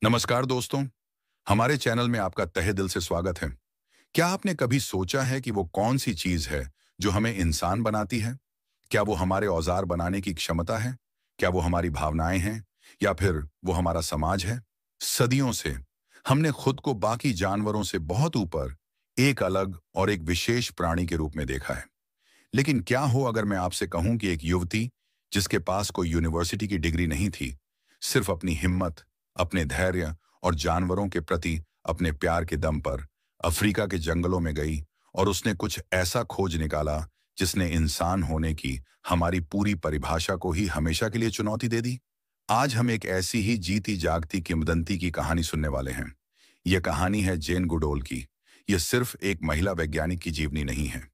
नमस्कार दोस्तों। हमारे चैनल में आपका तहे दिल से स्वागत है। क्या आपने कभी सोचा है कि वो कौन सी चीज है जो हमें इंसान बनाती है? क्या वो हमारे औजार बनाने की क्षमता है? क्या वो हमारी भावनाएं हैं? या फिर वो हमारा समाज है? सदियों से हमने खुद को बाकी जानवरों से बहुत ऊपर एक अलग और एक विशेष प्राणी के रूप में देखा है। लेकिन क्या हो अगर मैं आपसे कहूं कि एक युवती जिसके पास कोई यूनिवर्सिटी की डिग्री नहीं थी, सिर्फ अपनी हिम्मत, अपने धैर्य और जानवरों के प्रति अपने प्यार के दम पर अफ्रीका के जंगलों में गई और उसने कुछ ऐसा खोज निकाला जिसने इंसान होने की हमारी पूरी परिभाषा को ही हमेशा के लिए चुनौती दे दी। आज हम एक ऐसी ही जीती जागती किंवदंती की कहानी सुनने वाले हैं। यह कहानी है जेन गुडोल की। यह सिर्फ एक महिला वैज्ञानिक की जीवनी नहीं है।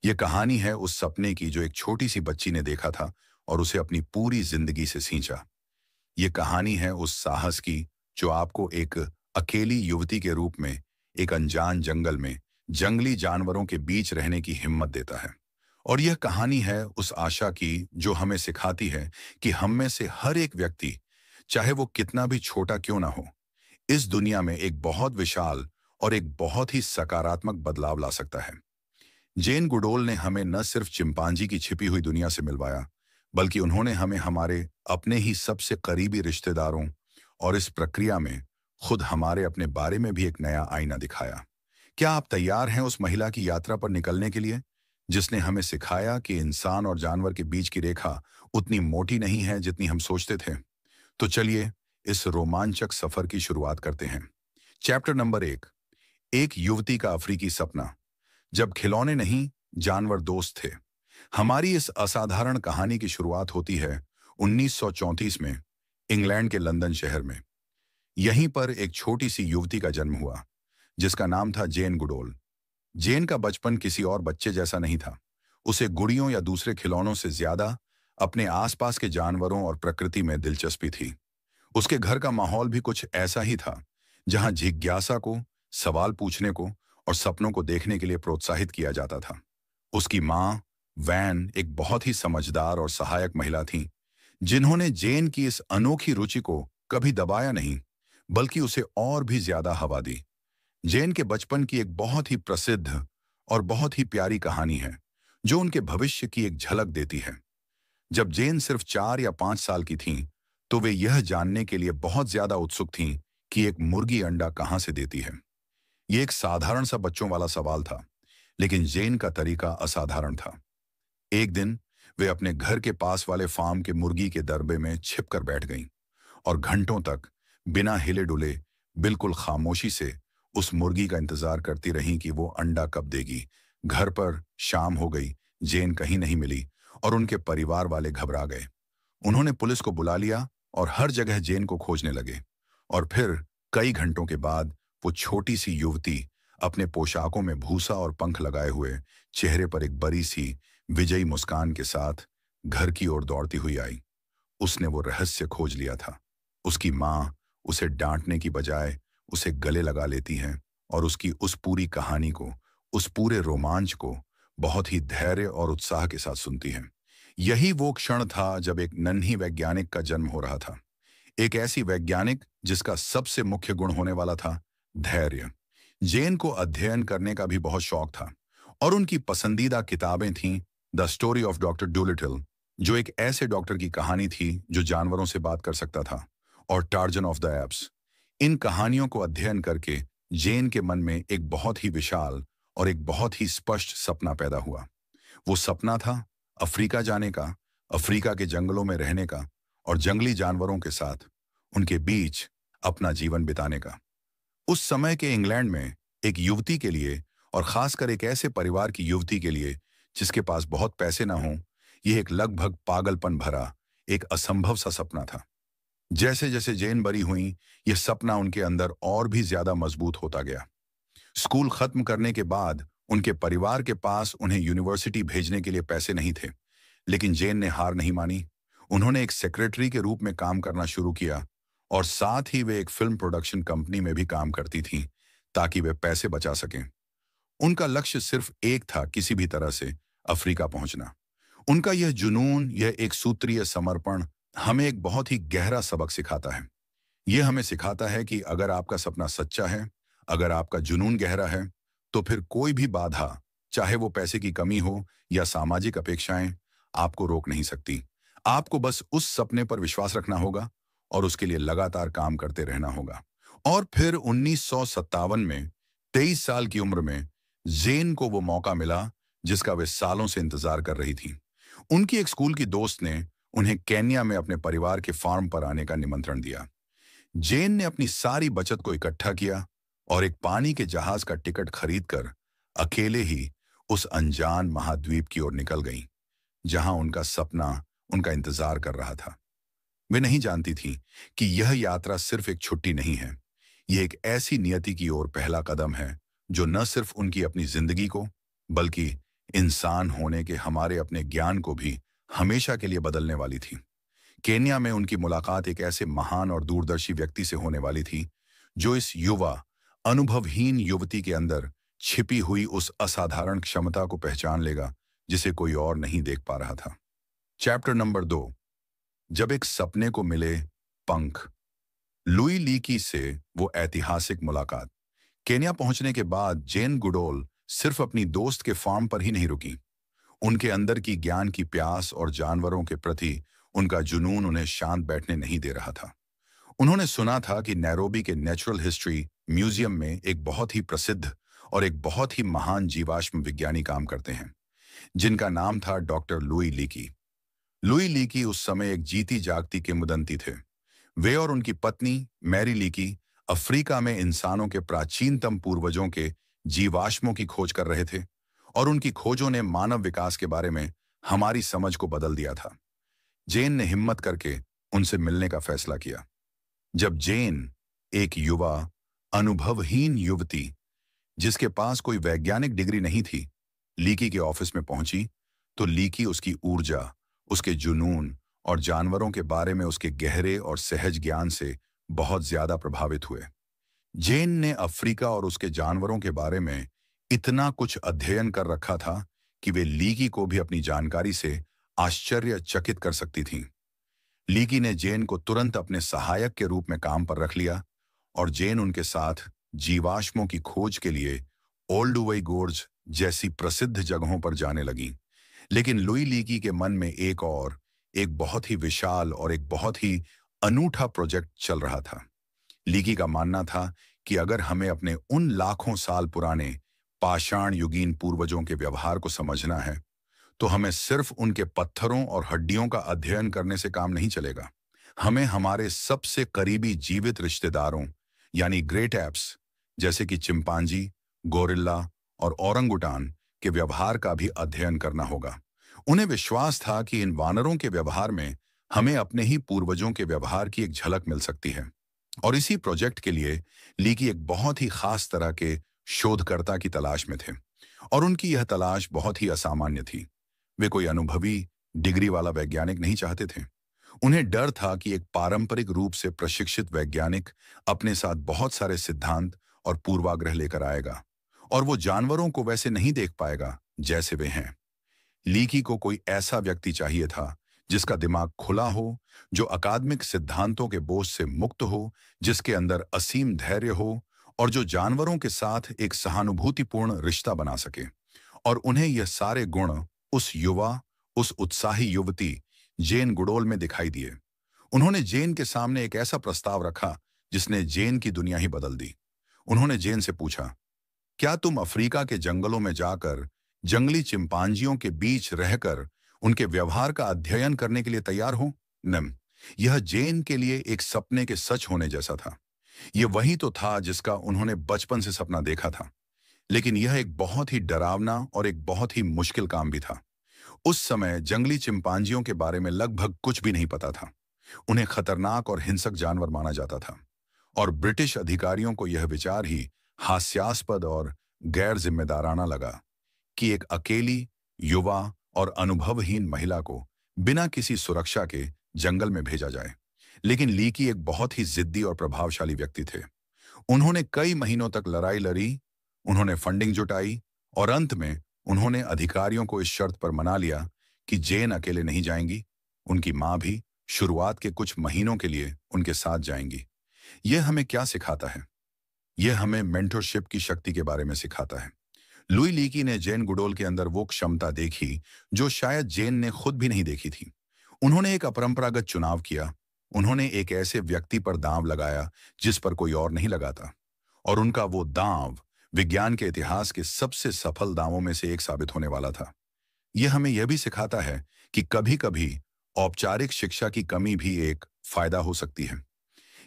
ये कहानी है उस सपने की जो एक छोटी सी बच्ची ने देखा था और उसे अपनी पूरी जिंदगी से सींचा। ये कहानी है उस साहस की जो आपको एक अकेली युवती के रूप में एक अनजान जंगल में जंगली जानवरों के बीच रहने की हिम्मत देता है। और यह कहानी है उस आशा की जो हमें सिखाती है कि हम में से हर एक व्यक्ति, चाहे वो कितना भी छोटा क्यों ना हो, इस दुनिया में एक बहुत विशाल और एक बहुत ही सकारात्मक बदलाव ला सकता है। जेन गुडोल ने हमें न सिर्फ चिंपांजी की छिपी हुई दुनिया से मिलवाया, बल्कि उन्होंने हमें हमारे अपने ही सबसे करीबी रिश्तेदारों और इस प्रक्रिया में खुद हमारे अपने बारे में भी एक नया आईना दिखाया। क्या आप तैयार हैं उस महिला की यात्रा पर निकलने के लिए, जिसने हमें सिखाया कि इंसान और जानवर के बीच की रेखा उतनी मोटी नहीं है जितनी हम सोचते थे? तो चलिए इस रोमांचक सफर की शुरुआत करते हैं। चैप्टर नंबर 1, एक युवती का अफ्रीकी सपना। जब खिलौने नहीं, जानवर दोस्त थे। हमारी इस असाधारण कहानी की शुरुआत होती है 1934 में, इंग्लैंड के लंदन शहर में। यहीं पर एक छोटी सी युवती का जन्म हुआ जिसका नाम था जेन गुडोल। जेन का बचपन किसी और बच्चे जैसा नहीं था। उसे गुड़ियों या दूसरे खिलौनों से ज्यादा अपने आसपास के जानवरों और प्रकृति में दिलचस्पी थी। उसके घर का माहौल भी कुछ ऐसा ही था, जहां जिज्ञासा को, सवाल पूछने को और सपनों को देखने के लिए प्रोत्साहित किया जाता था। उसकी माँ, वैन, एक बहुत ही समझदार और सहायक महिला थीं, जिन्होंने जेन की इस अनोखी रुचि को कभी दबाया नहीं, बल्कि उसे और भी ज्यादा हवा दी। जेन के बचपन की एक बहुत ही प्रसिद्ध और बहुत ही प्यारी कहानी है, जो उनके भविष्य की एक झलक देती है। जब जेन सिर्फ 4 या 5 साल की थीं, तो वे यह जानने के लिए बहुत ज्यादा उत्सुक थीं कि एक मुर्गी अंडा कहाँ से देती है। ये एक साधारण सा बच्चों वाला सवाल था, लेकिन जेन का तरीका असाधारण था। एक दिन वे अपने घर के पास वाले फार्म के मुर्गी के दरबे में छिप कर बैठ गईं और घंटों तक बिना हिले डुले, बिल्कुल खामोशी से उस मुर्गी का इंतजार करती रहीं कि वो अंडा कब देगी। घर पर शाम हो गई, जेन कहीं नहीं मिली और उनके परिवार वाले घबरा गए। उन्होंने पुलिस को बुला लिया और हर जगह जेन को खोजने लगे। और फिर कई घंटों के बाद वो छोटी सी युवती अपने पोशाकों में भूसा और पंख लगाए हुए, चेहरे पर एक बड़ी सी विजयी मुस्कान के साथ घर की ओर दौड़ती हुई आई। उसने वो रहस्य खोज लिया था। उसकी माँ उसे डांटने की बजाय उसे गले लगा लेती है और उसकी उस पूरी कहानी को, उस पूरे रोमांच को बहुत ही धैर्य और उत्साह के साथ सुनती है। यही वो क्षण था जब एक नन्ही वैज्ञानिक का जन्म हो रहा था। एक ऐसी वैज्ञानिक जिसका सबसे मुख्य गुण होने वाला था धैर्य। जेन को अध्ययन करने का भी बहुत शौक था और उनकी पसंदीदा किताबें थीं the story of doctor Dolittle, जो एक ऐसे डॉक्टर की कहानी थी जो जानवरों से बात कर सकता था, और टार्जन ऑफ द एप्स। इन कहानियों को अध्ययन करके जेन के मन में एक बहुत ही विशाल और एक बहुत ही स्पष्ट सपना पैदा हुआ। वो सपना था अफ्रीका जाने का, अफ्रीका के जंगलों में रहने का और जंगली जानवरों के साथ उनके बीच अपना जीवन बिताने का। उस समय के इंग्लैंड में एक युवती के लिए, और खासकर एक ऐसे परिवार की युवती के लिए जिसके पास बहुत पैसे ना हों, यह एक लगभग पागलपन भरा, एक असंभव सा सपना था। जैसे जैसे जेन बड़ी हुई, यह सपना उनके अंदर और भी ज्यादा मजबूत होता गया। स्कूल खत्म करने के बाद उनके परिवार के पास उन्हें यूनिवर्सिटी भेजने के लिए पैसे नहीं थे, लेकिन जेन ने हार नहीं मानी। उन्होंने एक सेक्रेटरी के रूप में काम करना शुरू किया और साथ ही वे एक फिल्म प्रोडक्शन कंपनी में भी काम करती थीं ताकि वे पैसे बचा सकें। उनका लक्ष्य सिर्फ एक था, किसी भी तरह से अफ्रीका पहुंचना। उनका यह जुनून, यह एक सूत्रीय समर्पण हमें एक बहुत ही गहरा सबक सिखाता है। ये हमें सिखाता है कि अगर आपका सपना सच्चा है, अगर आपका जुनून गहरा है, तो फिर कोई भी बाधा, चाहे वो पैसे की कमी हो या सामाजिक अपेक्षाएं, आपको रोक नहीं सकती। आपको बस उस सपने पर विश्वास रखना होगा और उसके लिए लगातार काम करते रहना होगा। और फिर 1957 में 23 साल की उम्र में जेन को वो मौका मिला जिसका वे सालों से इंतजार कर रही थी। उनकी एक स्कूल की दोस्त ने उन्हें केन्या में अपने परिवार के फार्म पर आने का निमंत्रण दिया। जेन ने अपनी सारी बचत को इकट्ठा किया और एक पानी के जहाज का टिकट खरीदकर अकेले ही उस अनजान महाद्वीप की ओर निकल गईं, जहां उनका सपना उनका इंतजार कर रहा था। वे नहीं जानती थी कि यह यात्रा सिर्फ एक छुट्टी नहीं है, यह एक ऐसी नियति की ओर पहला कदम है जो न सिर्फ उनकी अपनी जिंदगी को, बल्कि इंसान होने के हमारे अपने ज्ञान को भी हमेशा के लिए बदलने वाली थी। केन्या में उनकी मुलाकात एक ऐसे महान और दूरदर्शी व्यक्ति से होने वाली थी जो इस युवा, अनुभवहीन युवती के अंदर छिपी हुई उस असाधारण क्षमता को पहचान लेगा जिसे कोई और नहीं देख पा रहा था। Chapter number 2। जब एक सपने को मिले पंख। लुई लीकी से वो ऐतिहासिक मुलाकात। केन्या पहुंचने के बाद जेन गुडोल सिर्फ अपनी दोस्त के फार्म पर ही नहीं रुकी। उनके अंदर की ज्ञान की प्यास और जानवरों के प्रति उनका जुनून उन्हें शांत बैठने नहीं दे रहा था। उन्होंने सुना था कि नैरोबी के नेचुरल हिस्ट्री म्यूजियम में एक बहुत ही प्रसिद्ध और एक बहुत ही महान जीवाश्म विज्ञानी काम करते हैं, जिनका नाम था doctor Louis leaky. Louis leaky उस समय एक जीती जागती किंवदंती थे। वे और उनकी पत्नी मैरी लीकी अफ्रीका में इंसानों के प्राचीनतम पूर्वजों के जीवाश्मों की खोज कर रहे थे और उनकी खोजों ने मानव विकास के बारे में हमारी समझ को बदल दिया था। जेन ने हिम्मत करके उनसे मिलने का फैसला किया। जब जेन, एक युवा, अनुभवहीन युवती जिसके पास कोई वैज्ञानिक डिग्री नहीं थी, लीकी के ऑफिस में पहुंची, तो लीकी उसकी ऊर्जा, उसके जुनून और जानवरों के बारे में उसके गहरे और सहज ज्ञान से बहुत ज्यादा प्रभावित हुए। जेन ने अफ्रीका और उसके जानवरों के बारे में इतना कुछ अध्ययन कर रखा था कि वे लीकी को भी अपनी जानकारी से आश्चर्यचकित कर सकती थीं। लीकी ने जेन को तुरंत अपने सहायक के रूप में काम पर रख लिया और जेन उनके साथ जीवाश्मों की खोज के लिए ओल्डुवई गोर्ज जैसी प्रसिद्ध जगहों पर जाने लगी। लेकिन लुई लीकी के मन में एक बहुत ही विशाल और एक बहुत ही अनूठा प्रोजेक्ट चल रहा था। लीकी का मानना था कि अगर हमें अपने उन लाखों साल पुराने पाषाण युगीन पूर्वजों के व्यवहार को समझना है, तो हमें सिर्फ उनके पत्थरों और हड्डियों का अध्ययन करने से काम नहीं चलेगा। हमें हमारे सबसे करीबी जीवित रिश्तेदारों यानी ग्रेट एप्स जैसे कि चिंपांजी, गोरिल्ला और ओरंगुटान के व्यवहार का भी अध्ययन करना होगा। उन्हें विश्वास था कि इन वानरों के व्यवहार में हमें अपने ही पूर्वजों के व्यवहार की एक झलक मिल सकती है। और इसी प्रोजेक्ट के लिए लीकी एक बहुत ही खास तरह के शोधकर्ता की तलाश में थे और उनकी यह तलाश बहुत ही असामान्य थी। वे कोई अनुभवी डिग्री वाला वैज्ञानिक नहीं चाहते थे। उन्हें डर था कि एक पारंपरिक रूप से प्रशिक्षित वैज्ञानिक अपने साथ बहुत सारे सिद्धांत और पूर्वाग्रह लेकर आएगा और वो जानवरों को वैसे नहीं देख पाएगा जैसे वे हैं। लीकी को कोई ऐसा व्यक्ति चाहिए था जिसका दिमाग खुला हो, जो अकादमिक सिद्धांतों के बोझ से मुक्त हो, जिसके अंदर असीम धैर्य हो और जो जानवरों के साथ एक सहानुभूतिपूर्ण रिश्ता बना सके। और उन्हें यह सारे गुण उस युवा, उस उत्साही युवती जेन गुडोल में दिखाई दिए। उन्होंने जेन के सामने एक ऐसा प्रस्ताव रखा जिसने जेन की दुनिया ही बदल दी। उन्होंने जेन से पूछा, क्या तुम अफ्रीका के जंगलों में जाकर जंगली चिंपांजियों के बीच रहकर उनके व्यवहार का अध्ययन करने के लिए तैयार हो? नम, यह जेन के लिए एक सपने के सच होने जैसा था। यह वही तो था जिसका उन्होंने बचपन से सपना देखा था। लेकिन यह एक बहुत ही डरावना और एक बहुत ही मुश्किल काम भी था। उस समय जंगली चिंपांजियों के बारे में लगभग कुछ भी नहीं पता था। उन्हें खतरनाक और हिंसक जानवर माना जाता था और ब्रिटिश अधिकारियों को यह विचार ही हास्यास्पद और गैर जिम्मेदाराना लगा कि एक अकेली, युवा और अनुभवहीन महिला को बिना किसी सुरक्षा के जंगल में भेजा जाए। लेकिन लीकी एक बहुत ही जिद्दी और प्रभावशाली व्यक्ति थे। उन्होंने कई महीनों तक लड़ाई लड़ी, उन्होंने फंडिंग जुटाई और अंत में उन्होंने अधिकारियों को इस शर्त पर मना लिया कि जेन अकेले नहीं जाएंगी, उनकी मां भी शुरुआत के कुछ महीनों के लिए उनके साथ जाएंगी। यह हमें क्या सिखाता है? यह हमें मेंटरशिप की शक्ति के बारे में सिखाता है। लुई लीकी ने जेन गुडोल के अंदर वो क्षमता देखी जो शायद जेन ने खुद भी नहीं देखी थी। उन्होंने एक अपरंपरागत चुनाव किया। उन्होंने एक ऐसे व्यक्ति पर दांव लगाया जिस पर कोई और नहीं लगाता, और उनका वो दांव विज्ञान के इतिहास के सबसे सफल दावों में से एक साबित होने वाला था। यह हमें यह भी सिखाता है कि कभी-कभी औपचारिक शिक्षा की कमी भी एक फायदा हो सकती है।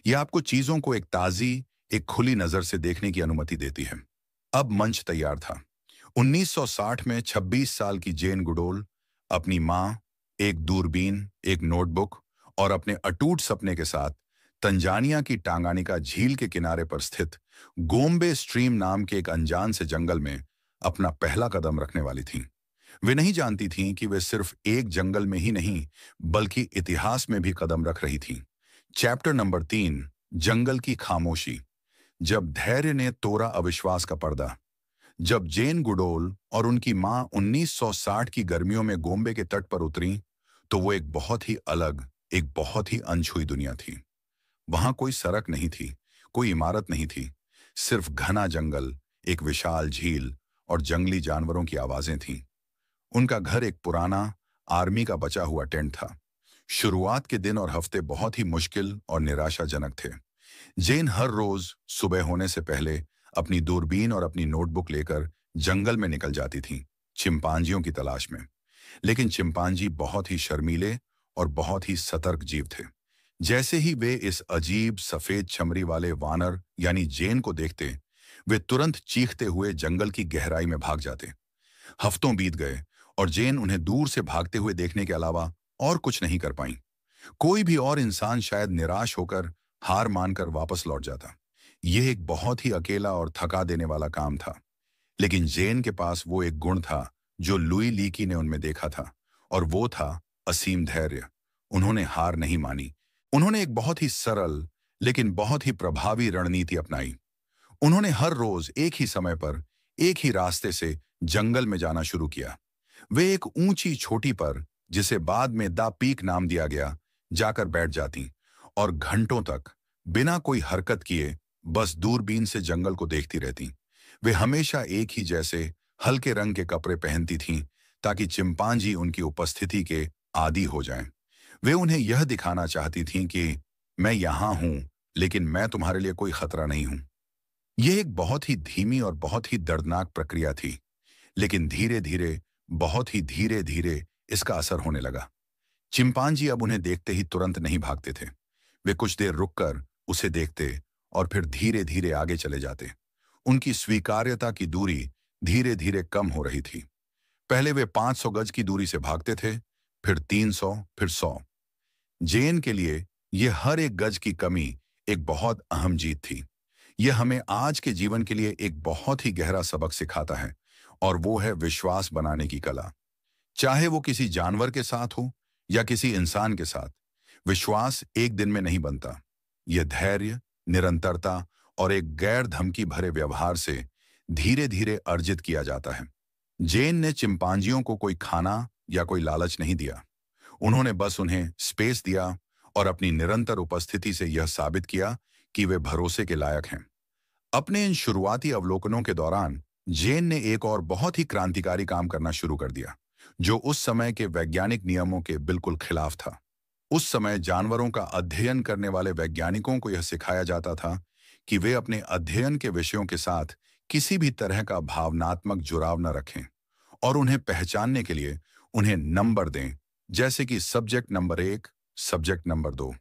यह आपको चीजों को एक ताजी, एक खुली नजर से देखने की अनुमति देती है। अब मंच तैयार था। 1960 में 26 साल की जेन गुडोल अपनी मां, एक दूरबीन, एक नोटबुक और अपने अटूट सपने के साथ तंजानिया की टांगानिका झील के किनारे पर स्थित गोम्बे स्ट्रीम नाम के एक अनजान से जंगल में अपना पहला कदम रखने वाली थीं। वे नहीं जानती थीं कि वे सिर्फ एक जंगल में ही नहीं, बल्कि इतिहास में भी कदम रख रही थीं। चैप्टर नंबर 3, जंगल की खामोशी। जब धैर्य ने तोड़ा अविश्वास का पर्दा। जब जेन गुडोल और उनकी मां 1960 की गर्मियों में गोम्बे के तट पर उतरी, तो वो एक बहुत ही अलग, एक बहुत ही अनछुई दुनिया थी। वहां कोई सड़क नहीं थी, कोई इमारत नहीं थी, सिर्फ घना जंगल, एक विशाल झील और जंगली जानवरों की आवाजें थीं। उनका घर एक पुराना, आर्मी का बचा हुआ टेंट था। शुरुआत के दिन और हफ्ते बहुत ही मुश्किल और निराशाजनक थे। जेन हर रोज सुबह होने से पहले अपनी दूरबीन और अपनी नोटबुक लेकर जंगल में निकल जाती थीं, चिंपांजियों की तलाश में। लेकिन चिंपांजी बहुत ही शर्मीले और बहुत ही सतर्क जीव थे। जैसे ही वे इस अजीब सफेद चमड़ी वाले वानर यानी जेन को देखते, वे तुरंत चीखते हुए जंगल की गहराई में भाग जाते। हफ्तों बीत गए और जेन उन्हें दूर से भागते हुए देखने के अलावा और कुछ नहीं कर पाई। कोई भी और इंसान शायद निराश होकर, हार मानकर वापस लौट जाता। यह एक बहुत ही अकेला और थका देने वाला काम था। लेकिन जेन के पास वो एक गुण था जो लुई लीकी ने उनमें देखा था, और वो था असीम धैर्य। उन्होंने हार नहीं मानी। उन्होंने एक बहुत ही सरल लेकिन बहुत ही प्रभावी रणनीति अपनाई। उन्होंने हर रोज एक ही समय पर, एक ही रास्ते से जंगल में जाना शुरू किया। वे एक ऊंची चोटी पर, जिसे बाद में द पीक नाम दिया गया, जाकर बैठ जाती और घंटों तक बिना कोई हरकत किए बस दूरबीन से जंगल को देखती रहती। वे हमेशा एक ही जैसे हल्के रंग के कपड़े पहनती थीं ताकि चिंपांजी उनकी उपस्थिति के आदी हो जाएं। वे उन्हें यह दिखाना चाहती थीं कि मैं यहां हूं, लेकिन मैं तुम्हारे लिए कोई खतरा नहीं हूं। यह एक बहुत ही धीमी और बहुत ही दर्दनाक प्रक्रिया थी, लेकिन धीरे धीरे, बहुत ही धीरे धीरे इसका असर होने लगा। चिंपांजी अब उन्हें देखते ही तुरंत नहीं भागते थे। वे कुछ देर रुककर उसे देखते और फिर धीरे धीरे आगे चले जाते। उनकी स्वीकार्यता की दूरी धीरे धीरे कम हो रही थी। पहले वे 500 गज की दूरी से भागते थे, फिर 300, फिर 100। जेन के लिए यह हर एक गज की कमी एक बहुत अहम जीत थी। यह हमें आज के जीवन के लिए एक बहुत ही गहरा सबक सिखाता है, और वो है विश्वास बनाने की कला। चाहे वो किसी जानवर के साथ हो या किसी इंसान के साथ, विश्वास एक दिन में नहीं बनता। यह धैर्य, निरंतरता और एक गैर धमकी भरे व्यवहार से धीरे धीरे अर्जित किया जाता है। जेन ने चिंपांजियों को कोई खाना या कोई लालच नहीं दिया। उन्होंने बस उन्हें स्पेस दिया और अपनी निरंतर उपस्थिति से यह साबित किया कि वे भरोसे के लायक हैं। अपने इन शुरुआती अवलोकनों के दौरान जेन ने एक और बहुत ही क्रांतिकारी काम करना शुरू कर दिया, जो उस समय के वैज्ञानिक नियमों के बिल्कुल खिलाफ था। उस समय जानवरों का अध्ययन करने वाले वैज्ञानिकों को यह सिखाया जाता था कि वे अपने अध्ययन के विषयों के साथ किसी भी तरह का भावनात्मक जुड़ाव न रखें, और उन्हें पहचानने के लिए उन्हें नंबर दें, जैसे कि सब्जेक्ट नंबर 1, सब्जेक्ट नंबर 2।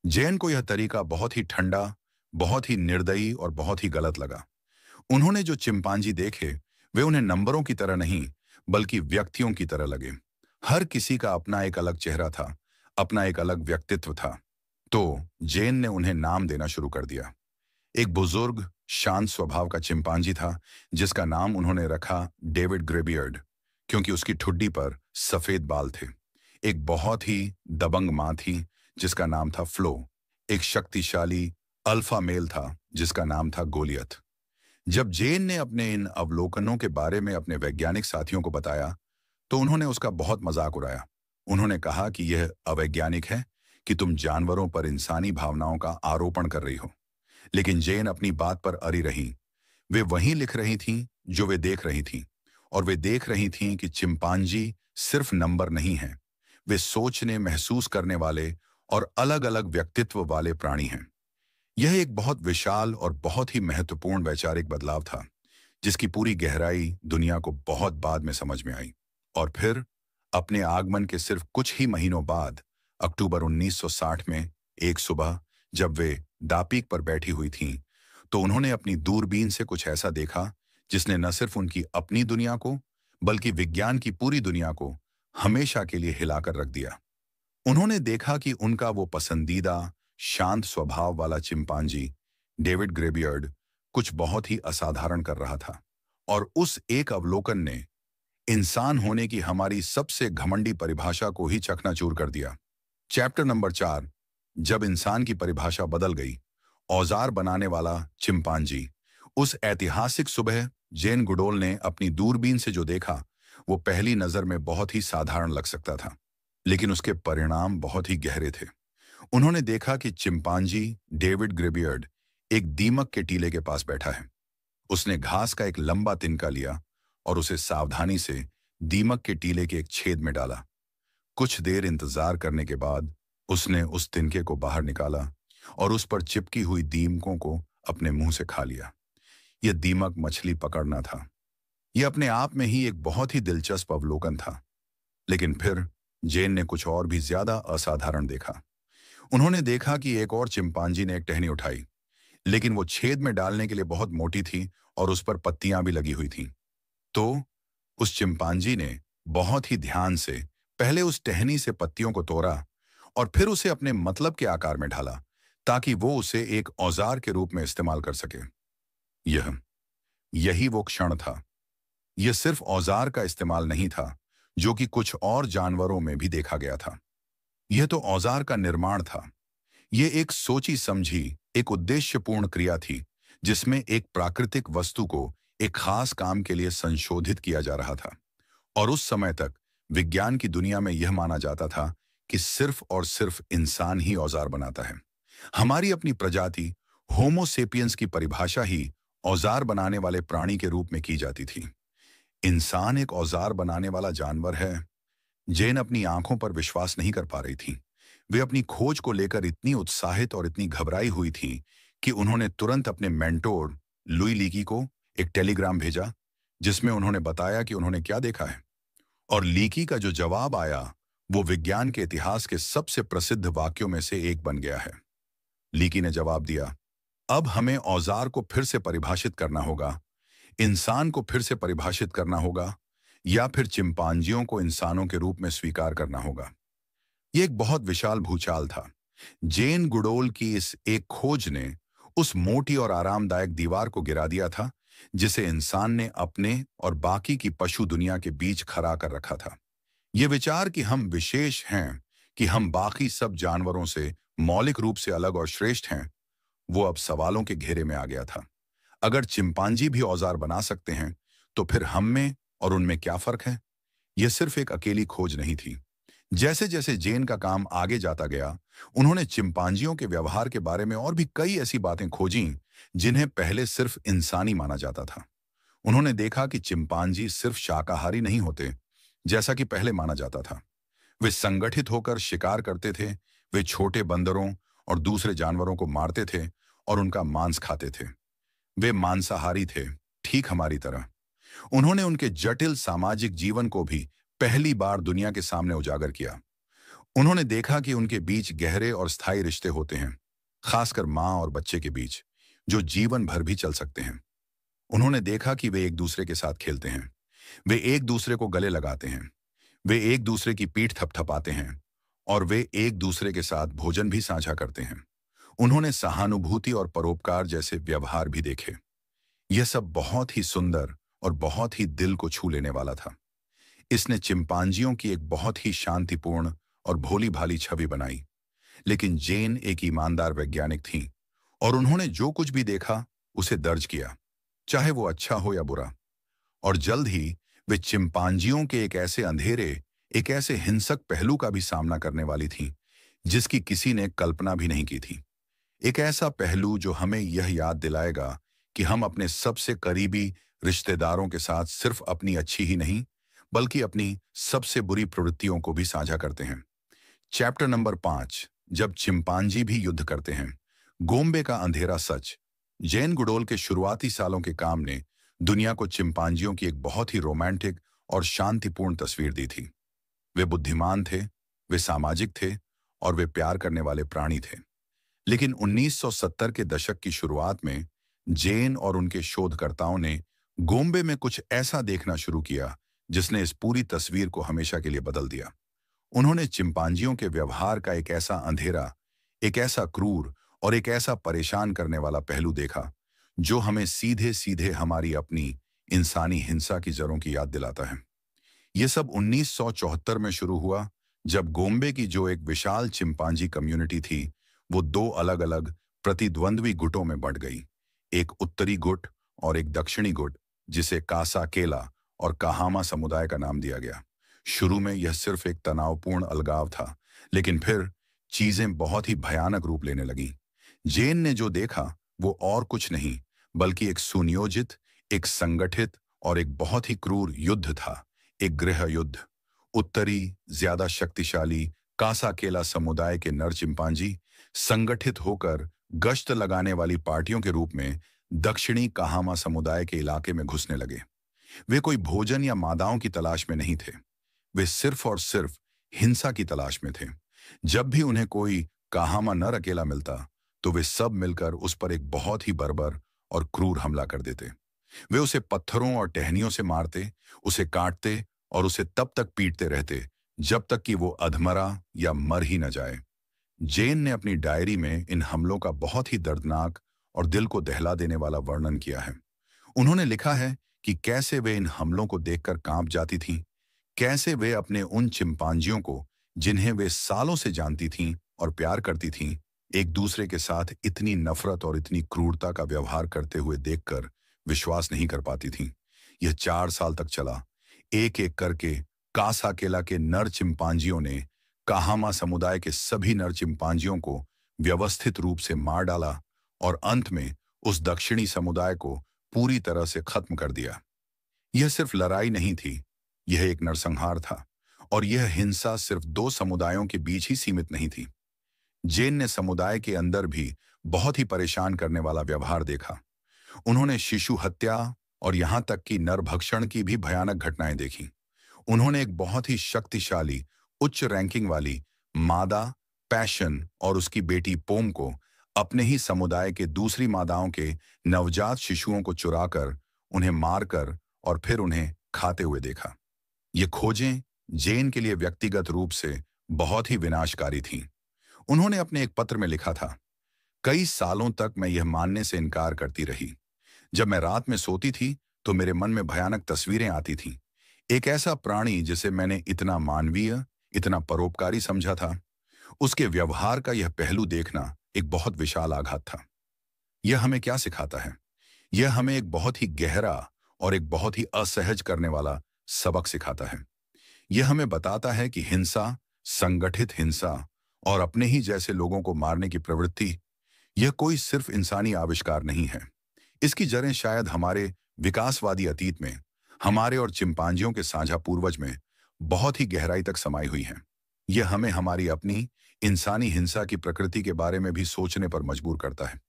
जेन को यह तरीका बहुत ही ठंडा, बहुत ही निर्दयी और बहुत ही गलत लगा। उन्होंने जो चिंपांजी देखे, वे उन्हें नंबरों की तरह नहीं, बल्कि व्यक्तियों की तरह लगे। हर किसी का अपना एक अलग चेहरा था, अपना एक अलग व्यक्तित्व था। तो जेन ने उन्हें नाम देना शुरू कर दिया। एक बुजुर्ग, शांत स्वभाव का चिंपांजी था, जिसका नाम उन्होंने रखा डेविड ग्रेबियर्ड, क्योंकि उसकी ठुड्डी पर सफेद बाल थे। एक बहुत ही दबंग मां थी, जिसका नाम था फ्लो। एक शक्तिशाली अल्फा मेल था, जिसका नाम था गोलियत। जब जेन ने अपने इन अवलोकनों के बारे में अपने वैज्ञानिक साथियों को बताया, तो उन्होंने उसका बहुत मजाक उड़ाया। उन्होंने कहा कि यह अवैज्ञानिक है कि तुम जानवरों पर इंसानी भावनाओं का आरोपण कर रही हो। लेकिन जेन अपनी बात पर अड़ी रही। वे वहीं लिख रही थीं जो वे देख रही थीं, और वे देख रही थीं कि चिंपांजी सिर्फ नंबर नहीं हैं, वे सोचने, महसूस करने वाले और अलग-अलग व्यक्तित्व वाले प्राणी हैं। यह एक बहुत विशाल और बहुत ही महत्वपूर्ण वैचारिक बदलाव था, जिसकी पूरी गहराई दुनिया को बहुत बाद में समझ में आई। और फिर अपने आगमन के सिर्फ कुछ ही महीनों बाद, अक्टूबर 1960 में एक सुबह जब वे दापीक पर बैठी हुई थीं, तो उन्होंने अपनी दूरबीन से कुछ ऐसा देखा जिसने न सिर्फ उनकी अपनी दुनिया को, बल्कि विज्ञान की पूरी दुनिया को हमेशा के लिए हिलाकर रख दिया। उन्होंने देखा कि उनका वो पसंदीदा, शांत स्वभाव वाला चिंपांजी, डेविड ग्रेबियर्ड, कुछ बहुत ही असाधारण कर रहा था। और उस एक अवलोकन ने इंसान होने की हमारी सबसे घमंडी परिभाषा को ही चकनाचूर कर दिया। चैप्टर नंबर 4, जब इंसान की परिभाषा बदल गई। औजार बनाने वाला चिंपांजी। उस ऐतिहासिक सुबह जेन गुडोल ने अपनी दूरबीन से जो देखा, वो पहली नजर में बहुत ही साधारण लग सकता था, लेकिन उसके परिणाम बहुत ही गहरे थे। उन्होंने देखा कि चिंपांजी डेविड ग्रेबियर्ड एक दीमक के टीले के पास बैठा है। उसने घास का एक लंबा तिनका लिया और उसे सावधानी से दीमक के टीले के एक छेद में डाला। कुछ देर इंतजार करने के बाद उसने उस तिनके को बाहर निकाला और उस पर चिपकी हुई दीमकों को अपने मुंह से खा लिया। यह दीमक मछली पकड़ना था। यह अपने आप में ही एक बहुत ही दिलचस्प अवलोकन था। लेकिन फिर जेन ने कुछ और भी ज्यादा असाधारण देखा। उन्होंने देखा कि एक और चिंपांजी ने एक टहनी उठाई, लेकिन वो छेद में डालने के लिए बहुत मोटी थी और उस पर पत्तियां भी लगी हुई थीं। तो उस चिंपांजी ने बहुत ही ध्यान से पहले उस टहनी से पत्तियों को तोड़ा और फिर उसे अपने मतलब के आकार में ढाला, ताकि वो उसे एक औजार के रूप में इस्तेमाल कर सके। यह यही वो क्षण था। यह सिर्फ औजार का इस्तेमाल नहीं था, जो कि कुछ और जानवरों में भी देखा गया था। यह तो औजार का निर्माण था। यह एक सोची समझी, एक उद्देश्यपूर्ण क्रिया थी, जिसमें एक प्राकृतिक वस्तु को एक खास काम के लिए संशोधित किया जा रहा था। और उस समय तक विज्ञान की दुनिया में यह माना जाता था कि सिर्फ और सिर्फ इंसान ही औजार बनाता है। हमारी अपनी प्रजाति होमो सेपियंस की परिभाषा ही औजार बनाने वाले प्राणी के रूप में की जाती थी। इंसान एक औजार बनाने वाला जानवर है। जेन अपनी आंखों पर विश्वास नहीं कर पा रही थी। वे अपनी खोज को लेकर इतनी उत्साहित और इतनी घबराई हुई थी कि उन्होंने तुरंत अपने मेंटोर लुई लीकी को एक टेलीग्राम भेजा, जिसमें उन्होंने बताया कि उन्होंने क्या देखा है। और लीकी का जो जवाब आया, वो विज्ञान के इतिहास के सबसे प्रसिद्ध वाक्यों में से एक बन गया है। लीकी ने जवाब दिया, अब हमें औजार को फिर से परिभाषित करना होगा, इंसान को फिर से परिभाषित करना होगा, या फिर चिंपांजियों को इंसानों के रूप में स्वीकार करना होगा। यह एक बहुत विशाल भूचाल था। जेन गुडोल की इस एक खोज ने उस मोटी और आरामदायक दीवार को गिरा दिया था, जिसे इंसान ने अपने और बाकी की पशु दुनिया के बीच खड़ा कर रखा था। यह विचार कि हम विशेष हैं, कि हम बाकी सब जानवरों से मौलिक रूप से अलग और श्रेष्ठ हैं, वो अब सवालों के घेरे में आ गया था। अगर चिंपांजी भी औजार बना सकते हैं, तो फिर हम में और उनमें क्या फर्क है? यह सिर्फ एक अकेली खोज नहीं थी। जैसे जैसे जेन का काम आगे जाता गया, उन्होंने चिंपांजियों के व्यवहार के बारे में और भी कई ऐसी बातें खोजीं जिन्हें पहले सिर्फ इंसानी माना जाता था। उन्होंने देखा कि चिंपांजी सिर्फ शाकाहारी नहीं होते, जैसा कि पहले माना जाता था। वे संगठित होकर शिकार करते थे। वे छोटे बंदरों और दूसरे जानवरों को मारते थे और उनका मांस खाते थे। वे मांसाहारी थे, ठीक हमारी तरह। उन्होंने उनके जटिल सामाजिक जीवन को भी पहली बार दुनिया के सामने उजागर किया। उन्होंने देखा कि उनके बीच गहरे और स्थायी रिश्ते होते हैं, खासकर माँ और बच्चे के बीच, जो जीवन भर भी चल सकते हैं। उन्होंने देखा कि वे एक दूसरे के साथ खेलते हैं, वे एक दूसरे को गले लगाते हैं, वे एक दूसरे की पीठ थपथपाते हैं, और वे एक दूसरे के साथ भोजन भी साझा करते हैं। उन्होंने सहानुभूति और परोपकार जैसे व्यवहार भी देखे। यह सब बहुत ही सुंदर और बहुत ही दिल को छू लेने वाला था। इसने चिंपांजियों की एक बहुत ही शांतिपूर्ण और भोली भाली छवि बनाई। लेकिन जेन एक ईमानदार वैज्ञानिक थीं, और उन्होंने जो कुछ भी देखा उसे दर्ज किया, चाहे वो अच्छा हो या बुरा। और जल्द ही वे चिंपांजियों के एक ऐसे अंधेरे, एक ऐसे हिंसक पहलू का भी सामना करने वाली थीं, जिसकी किसी ने कल्पना भी नहीं की थी। एक ऐसा पहलू जो हमें यह याद दिलाएगा कि हम अपने सबसे करीबी रिश्तेदारों के साथ सिर्फ अपनी अच्छी ही नहीं, बल्कि अपनी सबसे बुरी प्रवृत्तियों को भी साझा करते हैं। चैप्टर नंबर 5, जब चिंपांजी भी युद्ध करते हैं। गोम्बे का अंधेरा सच। जैन गुडोल के शुरुआती सालों के काम ने दुनिया को चिंपांजियों की एक बहुत ही रोमांटिक और शांतिपूर्ण तस्वीर दी थी। वे बुद्धिमान थे, वे सामाजिक थे और वे प्यार करने वाले प्राणी थे। लेकिन 1970 के दशक की शुरुआत में जैन और उनके शोधकर्ताओं ने गोम्बे में कुछ ऐसा देखना शुरू किया जिसने इस पूरी तस्वीर को हमेशा के लिए बदल दिया। उन्होंने चिंपांजियों के व्यवहार का एक ऐसा अंधेरा, एक ऐसा क्रूर और एक ऐसा परेशान करने वाला पहलू देखा जो हमें सीधे सीधे हमारी अपनी इंसानी हिंसा की जड़ों की याद दिलाता है। यह सब 1974 में शुरू हुआ, जब गोम्बे की जो एक विशाल चिंपांजी कम्युनिटी थी वो दो अलग अलग प्रतिद्वंद्वी गुटों में बढ़ गई। एक उत्तरी गुट और एक दक्षिणी गुट, जिसे कासा केला और काहामा समुदाय का नाम दिया गया। शुरू में यह सिर्फ एक तनावपूर्ण अलगाव था, लेकिन फिर चीजें बहुत ही भयानक रूप लेने लगी। जैन ने जो देखा वो और कुछ नहीं बल्कि एक सुनियोजित, एक संगठित और एक बहुत ही क्रूर युद्ध था। एक गृह युद्ध। उत्तरी, ज्यादा शक्तिशाली कासा केला समुदाय के नर चिंपांजी संगठित होकर गश्त लगाने वाली पार्टियों के रूप में दक्षिणी काहामा समुदाय के इलाके में घुसने लगे। वे कोई भोजन या मादाओं की तलाश में नहीं थे, वे सिर्फ और सिर्फ हिंसा की तलाश में थे। जब भी उन्हें कोई काहामा नर अकेला मिलता तो वे सब मिलकर उस पर एक बहुत ही बर्बर और क्रूर हमला कर देते। वे उसे पत्थरों और टहनियों से मारते, उसे काटते और उसे तब तक पीटते रहते जब तक कि वो अधमरा या मर ही न जाए। जैन ने अपनी डायरी में इन हमलों का बहुत ही दर्दनाक और दिल को दहला देने वाला वर्णन किया है। उन्होंने लिखा है कि कैसे वे इन हमलों को देखकर कांप जाती थीं, कैसे वे अपने उन चिंपांजियों को जिन्हें वे सालों से जानती थीं और प्यार करती थीं, एक दूसरे के साथ इतनी नफरत और इतनी क्रूरता का व्यवहार करते हुए देखकर विश्वास नहीं कर पाती थीं। यह 4 साल तक चला। एक एक करके कासा केला के नर चिंपांजियों ने काहामा समुदाय के सभी नर चिंपांजियों को व्यवस्थित रूप से मार डाला और अंत में उस दक्षिणी समुदाय को पूरी तरह से खत्म कर दिया। यह सिर्फ लड़ाई नहीं थी, यह एक नरसंहार था, और यह हिंसा सिर्फ 2 समुदायों के बीच ही सीमित नहीं थी। जैन ने समुदाय के अंदर भी बहुत ही परेशान करने वाला व्यवहार देखा। उन्होंने शिशु हत्या और यहां तक कि नरभक्षण की भी भयानक घटनाएं देखी। उन्होंने एक बहुत ही शक्तिशाली, उच्च रैंकिंग वाली मादा पैशन और उसकी बेटी पोम को अपने ही समुदाय के दूसरी मादाओं के नवजात शिशुओं को चुराकर, उन्हें मारकर और फिर उन्हें खाते हुए देखा। ये खोजें जैन के लिए व्यक्तिगत रूप से बहुत ही विनाशकारी थीं। उन्होंने अपने एक पत्र में लिखा था, कई सालों तक मैं यह मानने से इनकार करती रही। जब मैं रात में सोती थी तो मेरे मन में भयानक तस्वीरें आती थीं। एक ऐसा प्राणी जिसे मैंने इतना मानवीय, इतना परोपकारी समझा था, उसके व्यवहार का यह पहलू देखना एक बहुत विशाल आघात था। यह हमें क्या सिखाता है? यह हमें एक बहुत ही गहरा और एक बहुत ही असहज करने वाला सबक सिखाता है। यह हमें बताता है कि हिंसा, संगठित हिंसा और अपने ही जैसे लोगों को मारने की प्रवृत्ति, यह कोई सिर्फ इंसानी आविष्कार नहीं है। इसकी जड़ें शायद हमारे विकासवादी अतीत में, हमारे और चिंपांजियों के साझा पूर्वज में बहुत ही गहराई तक समाई हुई हैं। यह हमें हमारी अपनी इंसानी हिंसा की प्रकृति के बारे में भी सोचने पर मजबूर करता है।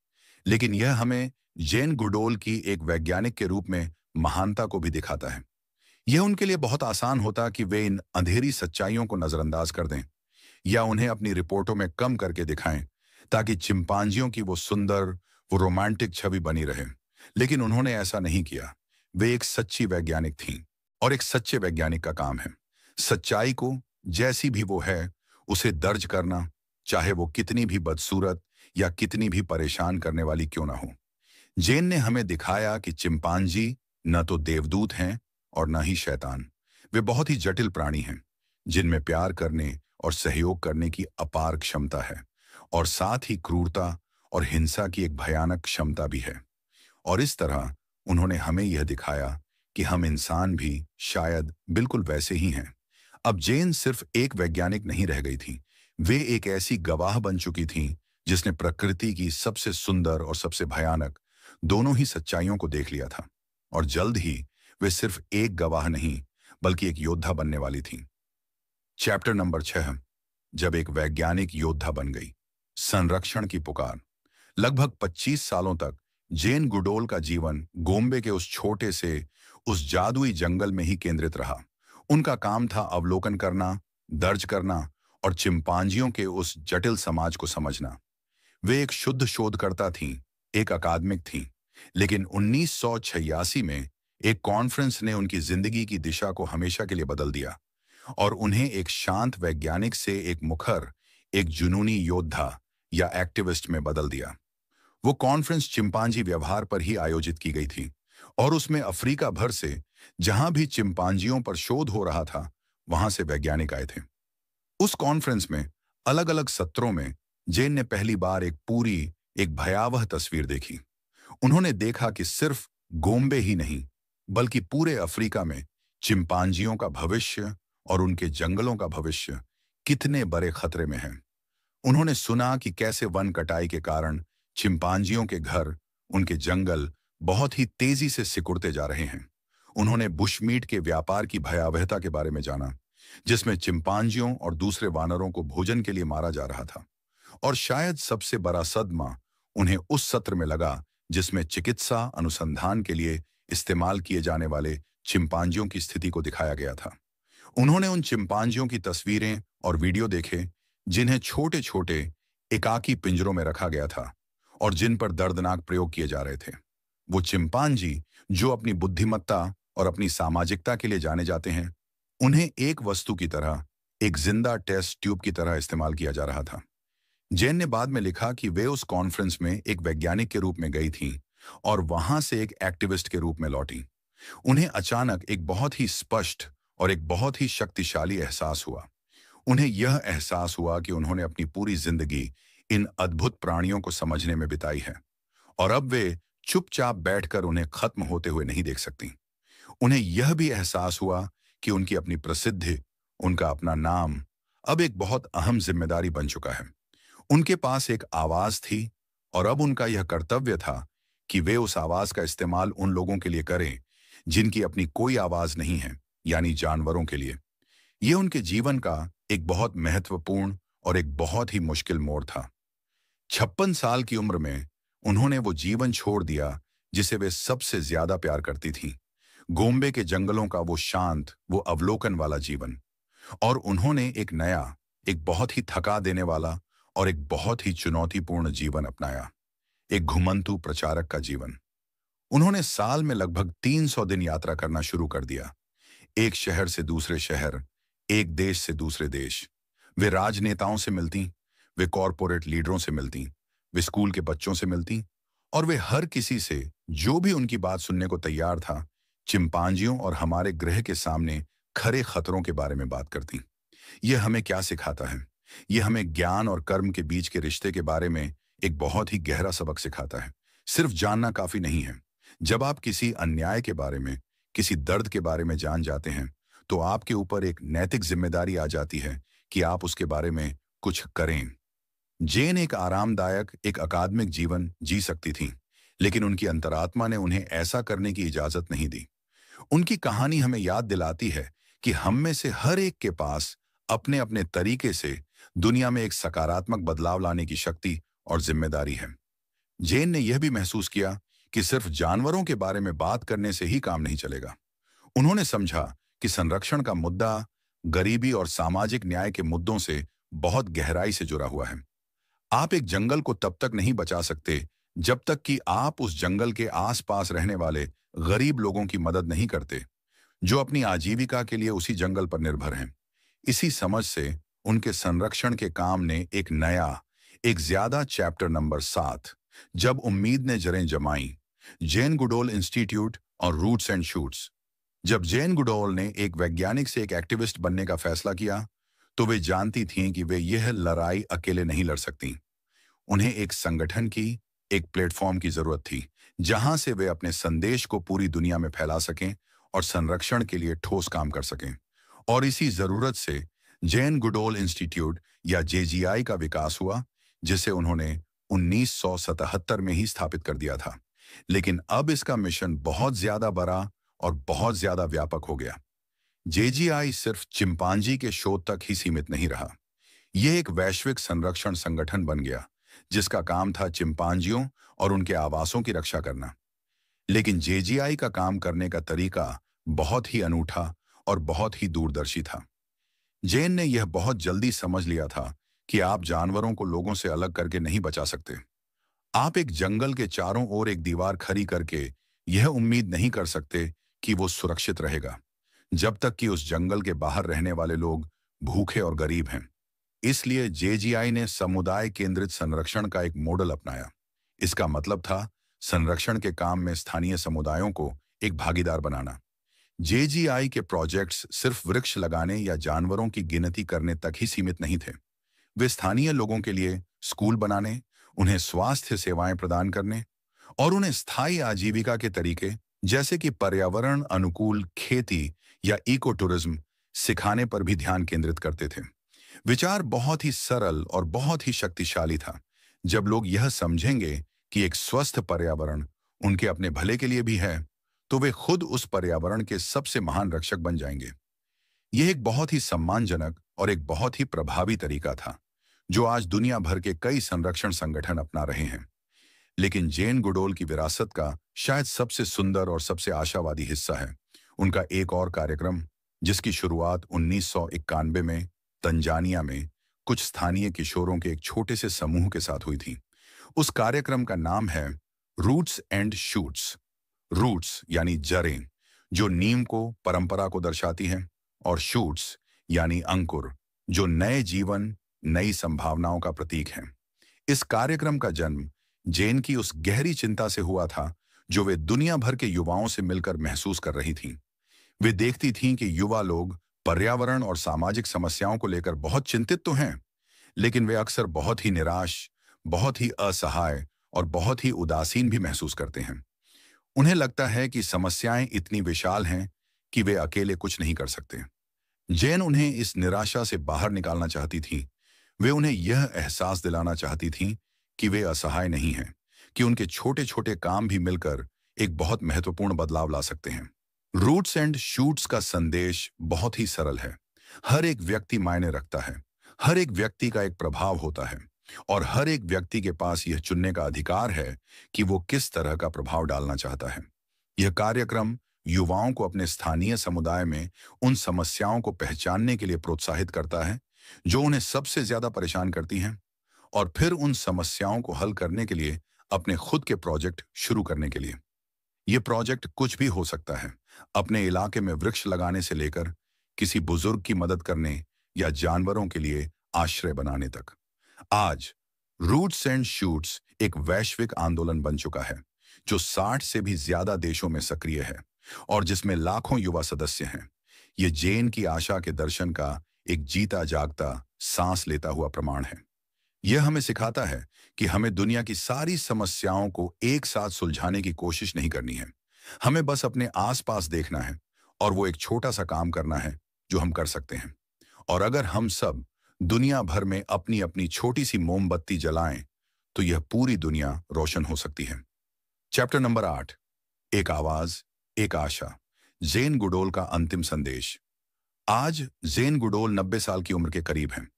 लेकिन यह हमें जैन गुडोल की एक वैज्ञानिक के रूप में महानता को भी दिखाता है। यह उनके लिए बहुत आसान होता कि वे इन अंधेरी सच्चाइयों को नजरअंदाज कर दें या उन्हें अपनी रिपोर्टों में कम करके दिखाएं ताकि चिंपांजियों की वो सुंदर, वो रोमांटिक छवि बनी रहे। लेकिन उन्होंने ऐसा नहीं किया। वे एक सच्ची वैज्ञानिक थीं और एक सच्चे वैज्ञानिक का काम है सच्चाई को, जैसी भी वो है, उसे दर्ज करना, चाहे वो कितनी भी बदसूरत या कितनी भी परेशान करने वाली क्यों ना हो। जैन ने हमें दिखाया कि चिंपांजी न तो देवदूत हैं और न ही शैतान। वे बहुत ही जटिल प्राणी हैं जिनमें प्यार करने और सहयोग करने की अपार क्षमता है, और साथ ही क्रूरता और हिंसा की एक भयानक क्षमता भी है। और इस तरह उन्होंने हमें यह दिखाया कि हम इंसान भी शायद बिल्कुल वैसे ही हैं। अब जैन सिर्फ एक वैज्ञानिक नहीं रह गई थी, वे एक ऐसी गवाह बन चुकी थीं जिसने प्रकृति की सबसे सुंदर और सबसे भयानक दोनों ही सच्चाइयों को देख लिया था। और जल्द ही वे सिर्फ एक गवाह नहीं बल्कि एक योद्धा बनने वाली थी। चैप्टर नंबर 6, जब एक वैज्ञानिक योद्धा बन गई। संरक्षण की पुकार। लगभग 25 सालों तक जेन गुडोल का जीवन गोम्बे के उस छोटे से उस जादुई जंगल में ही केंद्रित रहा। उनका काम था अवलोकन करना, दर्ज करना और चिंपांजियों के उस जटिल समाज को समझना। वे एक शुद्ध शोधकर्ता थीं, एक अकादमिक थीं, लेकिन 1986 में एक कॉन्फ्रेंस ने उनकी जिंदगी की दिशा को हमेशा के लिए बदल दिया और उन्हें एक शांत वैज्ञानिक से एक मुखर, एक जुनूनी योद्धा या एक्टिविस्ट में बदल दिया। वो कॉन्फ्रेंस चिंपांजी व्यवहार पर ही आयोजित की गई थी और उसमें अफ्रीका भर से जहां भी चिंपांजियों पर शोध हो रहा था, वहां से वैज्ञानिक आए थे। उस कॉन्फ्रेंस में अलग अलग सत्रों में जेन ने पहली बार एक भयावह तस्वीर देखी। उन्होंने देखा कि सिर्फ गोम्बे ही नहीं बल्कि पूरे अफ्रीका में चिंपांजियों का भविष्य और उनके जंगलों का भविष्य कितने बड़े खतरे में है। उन्होंने सुना कि कैसे वन कटाई के कारण चिंपांजियों के घर, उनके जंगल बहुत ही तेजी से सिकुड़ते जा रहे हैं। उन्होंने बुशमीट के व्यापार की भयावहता के बारे में जाना, जिसमें चिंपांजियों और दूसरे वानरों को भोजन के लिए मारा जा रहा था। और शायद सबसे बड़ा सदमा उन्हें उस सत्र में लगा जिसमें चिकित्सा अनुसंधान के लिए इस्तेमाल किए जाने वाले चिंपांजियों की स्थिति को दिखाया गया था। उन्होंने उन चिंपांजियों की तस्वीरें और वीडियो देखे जिन्हें छोटे छोटे एकाकी पिंजरों में रखा गया था और जिन पर दर्दनाक प्रयोग किए जा रहे थे। वो चिंपांजी जो अपनी बुद्धिमत्ता और अपनी सामाजिकता के लिए जाने जाते हैं, उन्हें एक वस्तु की तरह, एक जिंदा टेस्ट ट्यूब की तरह इस्तेमाल किया जा रहा था। जेन ने बाद में लिखा कि वे उस कॉन्फ्रेंस में एक वैज्ञानिक के रूप में गई थीं और वहां से एक एक्टिविस्ट के रूप में लौटी। उन्हें अचानक एक बहुत ही स्पष्ट और एक बहुत ही शक्तिशाली एहसास हुआ। उन्हें यह एहसास हुआ कि उन्होंने अपनी पूरी जिंदगी इन अद्भुत प्राणियों को समझने में बिताई है और अब वे चुपचाप बैठकर उन्हें खत्म होते हुए नहीं देख सकती। उन्हें यह भी एहसास हुआ कि उनकी अपनी प्रसिद्धि, उनका अपना नाम अब एक बहुत अहम जिम्मेदारी बन चुका है। उनके पास एक आवाज थी और अब उनका यह कर्तव्य था कि वे उस आवाज का इस्तेमाल उन लोगों के लिए करें जिनकी अपनी कोई आवाज नहीं है, यानी जानवरों के लिए। यह उनके जीवन का एक बहुत महत्वपूर्ण और एक बहुत ही मुश्किल मोड़ था। 56 साल की उम्र में उन्होंने वो जीवन छोड़ दिया जिसे वे सबसे ज्यादा प्यार करती थीं, गोम्बे के जंगलों का वो शांत, वो अवलोकन वाला जीवन। और उन्होंने एक नया, एक बहुत ही थका देने वाला और एक बहुत ही चुनौतीपूर्ण जीवन अपनाया, एक घुमंतू प्रचारक का जीवन। उन्होंने साल में लगभग 300 दिन यात्रा करना शुरू कर दिया, एक शहर से दूसरे शहर, एक देश से दूसरे देश। वे राजनेताओं से मिलती, वे कॉरपोरेट लीडरों से मिलती, वे स्कूल के बच्चों से मिलती और वे हर किसी से जो भी उनकी बात सुनने को तैयार था, चिंपांजियों और हमारे ग्रह के सामने खरे खतरों के बारे में बात करती। यह हमें क्या सिखाता है? यह हमें ज्ञान और कर्म के बीच के रिश्ते के बारे में एक बहुत ही गहरा सबक सिखाता है। सिर्फ जानना काफी नहीं है। जब आप किसी अन्याय के बारे में, किसी दर्द के बारे में जान जाते हैं, तो आपके ऊपर एक नैतिक जिम्मेदारी आ जाती है कि आप उसके बारे में कुछ करें। जेन एक आरामदायक, एक अकादमिक जीवन जी सकती थीं, लेकिन उनकी अंतरात्मा ने उन्हें ऐसा करने की इजाजत नहीं दी। उनकी कहानी हमें याद दिलाती है कि हम में से हर एक के पास अपने अपने तरीके से दुनिया में एक सकारात्मक बदलाव लाने की शक्ति और जिम्मेदारी है। जेन ने यह भी महसूस किया कि सिर्फ जानवरों के बारे में बात करने से ही काम नहीं चलेगा। उन्होंने समझा कि संरक्षण का मुद्दा गरीबी और सामाजिक न्याय के मुद्दों से बहुत गहराई से जुड़ा हुआ है। आप एक जंगल को तब तक नहीं बचा सकते जब तक कि आप उस जंगल के आसपास रहने वाले गरीब लोगों की मदद नहीं करते, जो अपनी आजीविका के लिए उसी जंगल पर निर्भर हैं। इसी समझ से उनके संरक्षण के काम ने एक नया, एक ज्यादा चैप्टर नंबर 7, जब उम्मीद ने जड़ें जमाई, जेन गुडोल इंस्टीट्यूट और रूट्स एंड शूट्स। जब जेन गुडोल ने एक वैज्ञानिक से एक एक्टिविस्ट बनने का फैसला किया, तो वे जानती थीं कि वे यह लड़ाई अकेले नहीं लड़ सकती। उन्हें एक संगठन की, एक प्लेटफॉर्म की जरूरत थी, जहां से वे अपने संदेश को पूरी दुनिया में फैला सकें और संरक्षण के लिए ठोस काम कर सकें। और इसी जरूरत से जेन गुडोल इंस्टीट्यूट या जेजीआई का विकास हुआ, जिसे उन्होंने 1977 में ही स्थापित कर दिया था। लेकिन अब इसका मिशन बहुत ज्यादा बड़ा और बहुत ज्यादा व्यापक हो गया। जेजीआई सिर्फ चिंपांजी के शोध तक ही सीमित नहीं रहा। यह एक वैश्विक संरक्षण संगठन बन गया, जिसका काम था चिंपांजियों और उनके आवासों की रक्षा करना। लेकिन जेजीआई का काम करने का तरीका बहुत ही अनूठा और बहुत ही दूरदर्शी था। जेन ने यह बहुत जल्दी समझ लिया था कि आप जानवरों को लोगों से अलग करके नहीं बचा सकते। आप एक जंगल के चारों ओर एक दीवार खड़ी करके यह उम्मीद नहीं कर सकते कि वो सुरक्षित रहेगा, जब तक कि उस जंगल के बाहर रहने वाले लोग भूखे और गरीब हैं। इसलिए जेजीआई ने समुदाय केंद्रित संरक्षण का एक मॉडल अपनाया। इसका मतलब था संरक्षण के काम में स्थानीय समुदायों को एक भागीदार बनाना। जेजीआई के प्रोजेक्ट्स सिर्फ वृक्ष लगाने या जानवरों की गिनती करने तक ही सीमित नहीं थे। वे स्थानीय लोगों के लिए स्कूल बनाने, उन्हें स्वास्थ्य सेवाएं प्रदान करने और उन्हें स्थायी आजीविका के तरीके जैसे कि पर्यावरण अनुकूल खेती या इको टूरिज्म सिखाने पर भी ध्यान केंद्रित करते थे। विचार बहुत ही सरल और बहुत ही शक्तिशाली था। जब लोग यह समझेंगे कि एक स्वस्थ पर्यावरण उनके अपने भले के लिए भी है, तो वे खुद उस पर्यावरण के सबसे महान रक्षक बन जाएंगे। यह एक बहुत ही सम्मानजनक और एक बहुत ही प्रभावी तरीका था, जो आज दुनिया भर के कई संरक्षण संगठन अपना रहे हैं। लेकिन जेन गुडोल की विरासत का शायद सबसे सुंदर और सबसे आशावादी हिस्सा है उनका एक और कार्यक्रम, जिसकी शुरुआत 1991 में तंजानिया में कुछ स्थानीय किशोरों के एक छोटे से समूह के साथ हुई थी। उस कार्यक्रम का नाम है रूट्स एंड शूट्स। रूट्स यानी जड़ें, जो नीम को, परंपरा को दर्शाती हैं, और शूट्स यानी अंकुर, जो नए जीवन, नई संभावनाओं का प्रतीक हैं। इस कार्यक्रम का जन्म जेन की उस गहरी चिंता से हुआ था जो वे दुनिया भर के युवाओं से मिलकर महसूस कर रही थीं। वे देखती थीं कि युवा लोग पर्यावरण और सामाजिक समस्याओं को लेकर बहुत चिंतित तो हैं, लेकिन वे अक्सर बहुत ही निराश, बहुत ही असहाय और बहुत ही उदासीन भी महसूस करते हैं। उन्हें लगता है कि समस्याएं इतनी विशाल हैं कि वे अकेले कुछ नहीं कर सकते। जेन उन्हें इस निराशा से बाहर निकालना चाहती थी। वे उन्हें यह एहसास दिलाना चाहती थीं कि वे असहाय नहीं हैं, कि उनके छोटे छोटे काम भी मिलकर एक बहुत महत्वपूर्ण बदलाव ला सकते हैं। रूट्स एंड शूट्स का संदेश बहुत ही सरल है। हर एक व्यक्ति मायने रखता है, हर एक व्यक्ति का एक प्रभाव होता है, और हर एक व्यक्ति के पास यह चुनने का अधिकार है कि वो किस तरह का प्रभाव डालना चाहता है। यह कार्यक्रम युवाओं को अपने स्थानीय समुदाय में उन समस्याओं को पहचानने के लिए प्रोत्साहित करता है जो उन्हें सबसे ज्यादा परेशान करती हैं, और फिर उन समस्याओं को हल करने के लिए अपने खुद के प्रोजेक्ट शुरू करने के लिए। ये प्रोजेक्ट कुछ भी हो सकता है, अपने इलाके में वृक्ष लगाने से लेकर किसी बुजुर्ग की मदद करने या जानवरों के लिए आश्रय बनाने तक। आज रूट्स एंड शूट्स एक वैश्विक आंदोलन बन चुका है, जो 60 से भी ज्यादा देशों में सक्रिय है और जिसमें लाखों युवा सदस्य हैं। ये जेन की आशा के दर्शन का एक जीता जागता, सांस लेता हुआ प्रमाण है। यह हमें सिखाता है कि हमें दुनिया की सारी समस्याओं को एक साथ सुलझाने की कोशिश नहीं करनी है। हमें बस अपने आसपास देखना है और वो एक छोटा सा काम करना है जो हम कर सकते हैं। और अगर हम सब दुनिया भर में अपनी अपनी छोटी सी मोमबत्ती जलाएं, तो यह पूरी दुनिया रोशन हो सकती है। चैप्टर नंबर 8, एक आवाज, एक आशा। जेन गुडोल का अंतिम संदेश। आज जेन गुडोल 90 साल की उम्र के करीब हैं,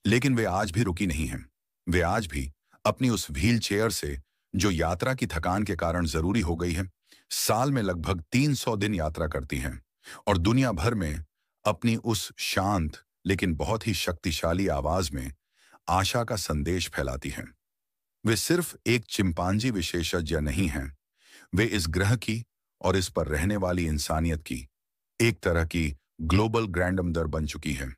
लेकिन वे आज भी रुकी नहीं हैं। वे आज भी अपनी उस व्हील चेयर से, जो यात्रा की थकान के कारण जरूरी हो गई है, साल में लगभग 300 दिन यात्रा करती हैं और दुनिया भर में अपनी उस शांत लेकिन बहुत ही शक्तिशाली आवाज में आशा का संदेश फैलाती हैं। वे सिर्फ एक चिंपांजी विशेषज्ञ नहीं हैं, वे इस ग्रह की और इस पर रहने वाली इंसानियत की एक तरह की ग्लोबल ग्रैंडमदर बन चुकी हैं।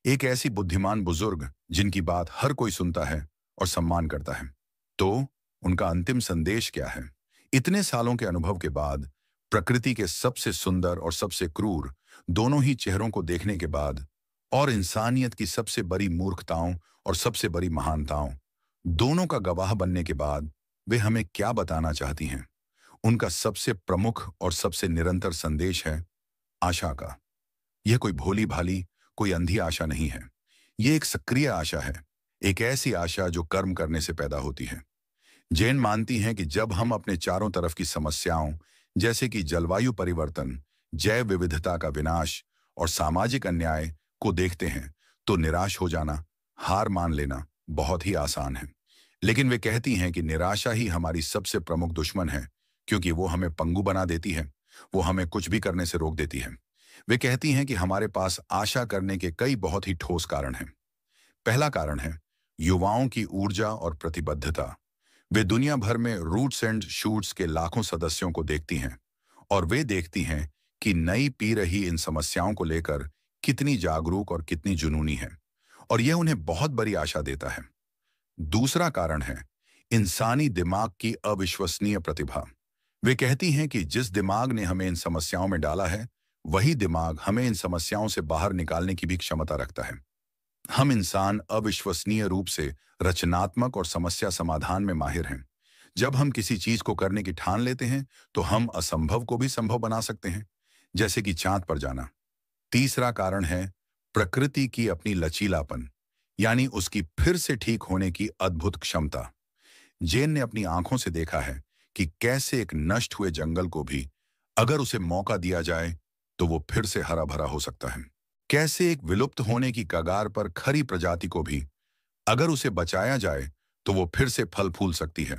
एक ऐसी बुद्धिमान बुजुर्ग जिनकी बात हर कोई सुनता है और सम्मान करता है। तो उनका अंतिम संदेश क्या है? इतने सालों के अनुभव के बाद, प्रकृति के सबसे सुंदर और सबसे क्रूर दोनों ही चेहरों को देखने के बाद, और इंसानियत की सबसे बड़ी मूर्खताओं और सबसे बड़ी महानताओं दोनों का गवाह बनने के बाद, वे हमें क्या बताना चाहती हैं? उनका सबसे प्रमुख और सबसे निरंतर संदेश है आशा का। यह कोई भोली भाली, कोई अंधी आशा नहीं है। यह एक सक्रिय आशा है, एक ऐसी आशा जो कर्म करने से पैदा होती है। जैन मानती हैं कि जब हम अपने चारों तरफ की समस्याओं, जैसे कि जलवायु परिवर्तन, जैव विविधता का विनाश और सामाजिक अन्याय को देखते हैं, तो निराश हो जाना, हार मान लेना बहुत ही आसान है। लेकिन वे कहती हैं कि निराशा ही हमारी सबसे प्रमुख दुश्मन है, क्योंकि वो हमें पंगु बना देती है, वो हमें कुछ भी करने से रोक देती है। वे कहती हैं कि हमारे पास आशा करने के कई बहुत ही ठोस कारण हैं। पहला कारण है युवाओं की ऊर्जा और प्रतिबद्धता। वे दुनिया भर में रूट्स एंड शूट्स के लाखों सदस्यों को देखती हैं और वे देखती हैं कि नई पी रही इन समस्याओं को लेकर कितनी जागरूक और कितनी जुनूनी है, और यह उन्हें बहुत बड़ी आशा देता है। दूसरा कारण है इंसानी दिमाग की अविश्वसनीय प्रतिभा। वे कहती हैं कि जिस दिमाग ने हमें इन समस्याओं में डाला है, वही दिमाग हमें इन समस्याओं से बाहर निकालने की भी क्षमता रखता है। हम इंसान अविश्वसनीय रूप से रचनात्मक और समस्या समाधान में माहिर हैं। जब हम किसी चीज को करने की ठान लेते हैं, तो हम असंभव को भी संभव बना सकते हैं, जैसे कि चांद पर जाना। तीसरा कारण है प्रकृति की अपनी लचीलापन, यानी उसकी फिर से ठीक होने की अद्भुत क्षमता। जैन ने अपनी आंखों से देखा है कि कैसे एक नष्ट हुए जंगल को भी, अगर उसे मौका दिया जाए, तो वो फिर से हरा भरा हो सकता है। कैसे एक विलुप्त होने की कगार पर खरी प्रजाति को भी, अगर उसे बचाया जाए, तो वो फिर से फल फूल सकती है।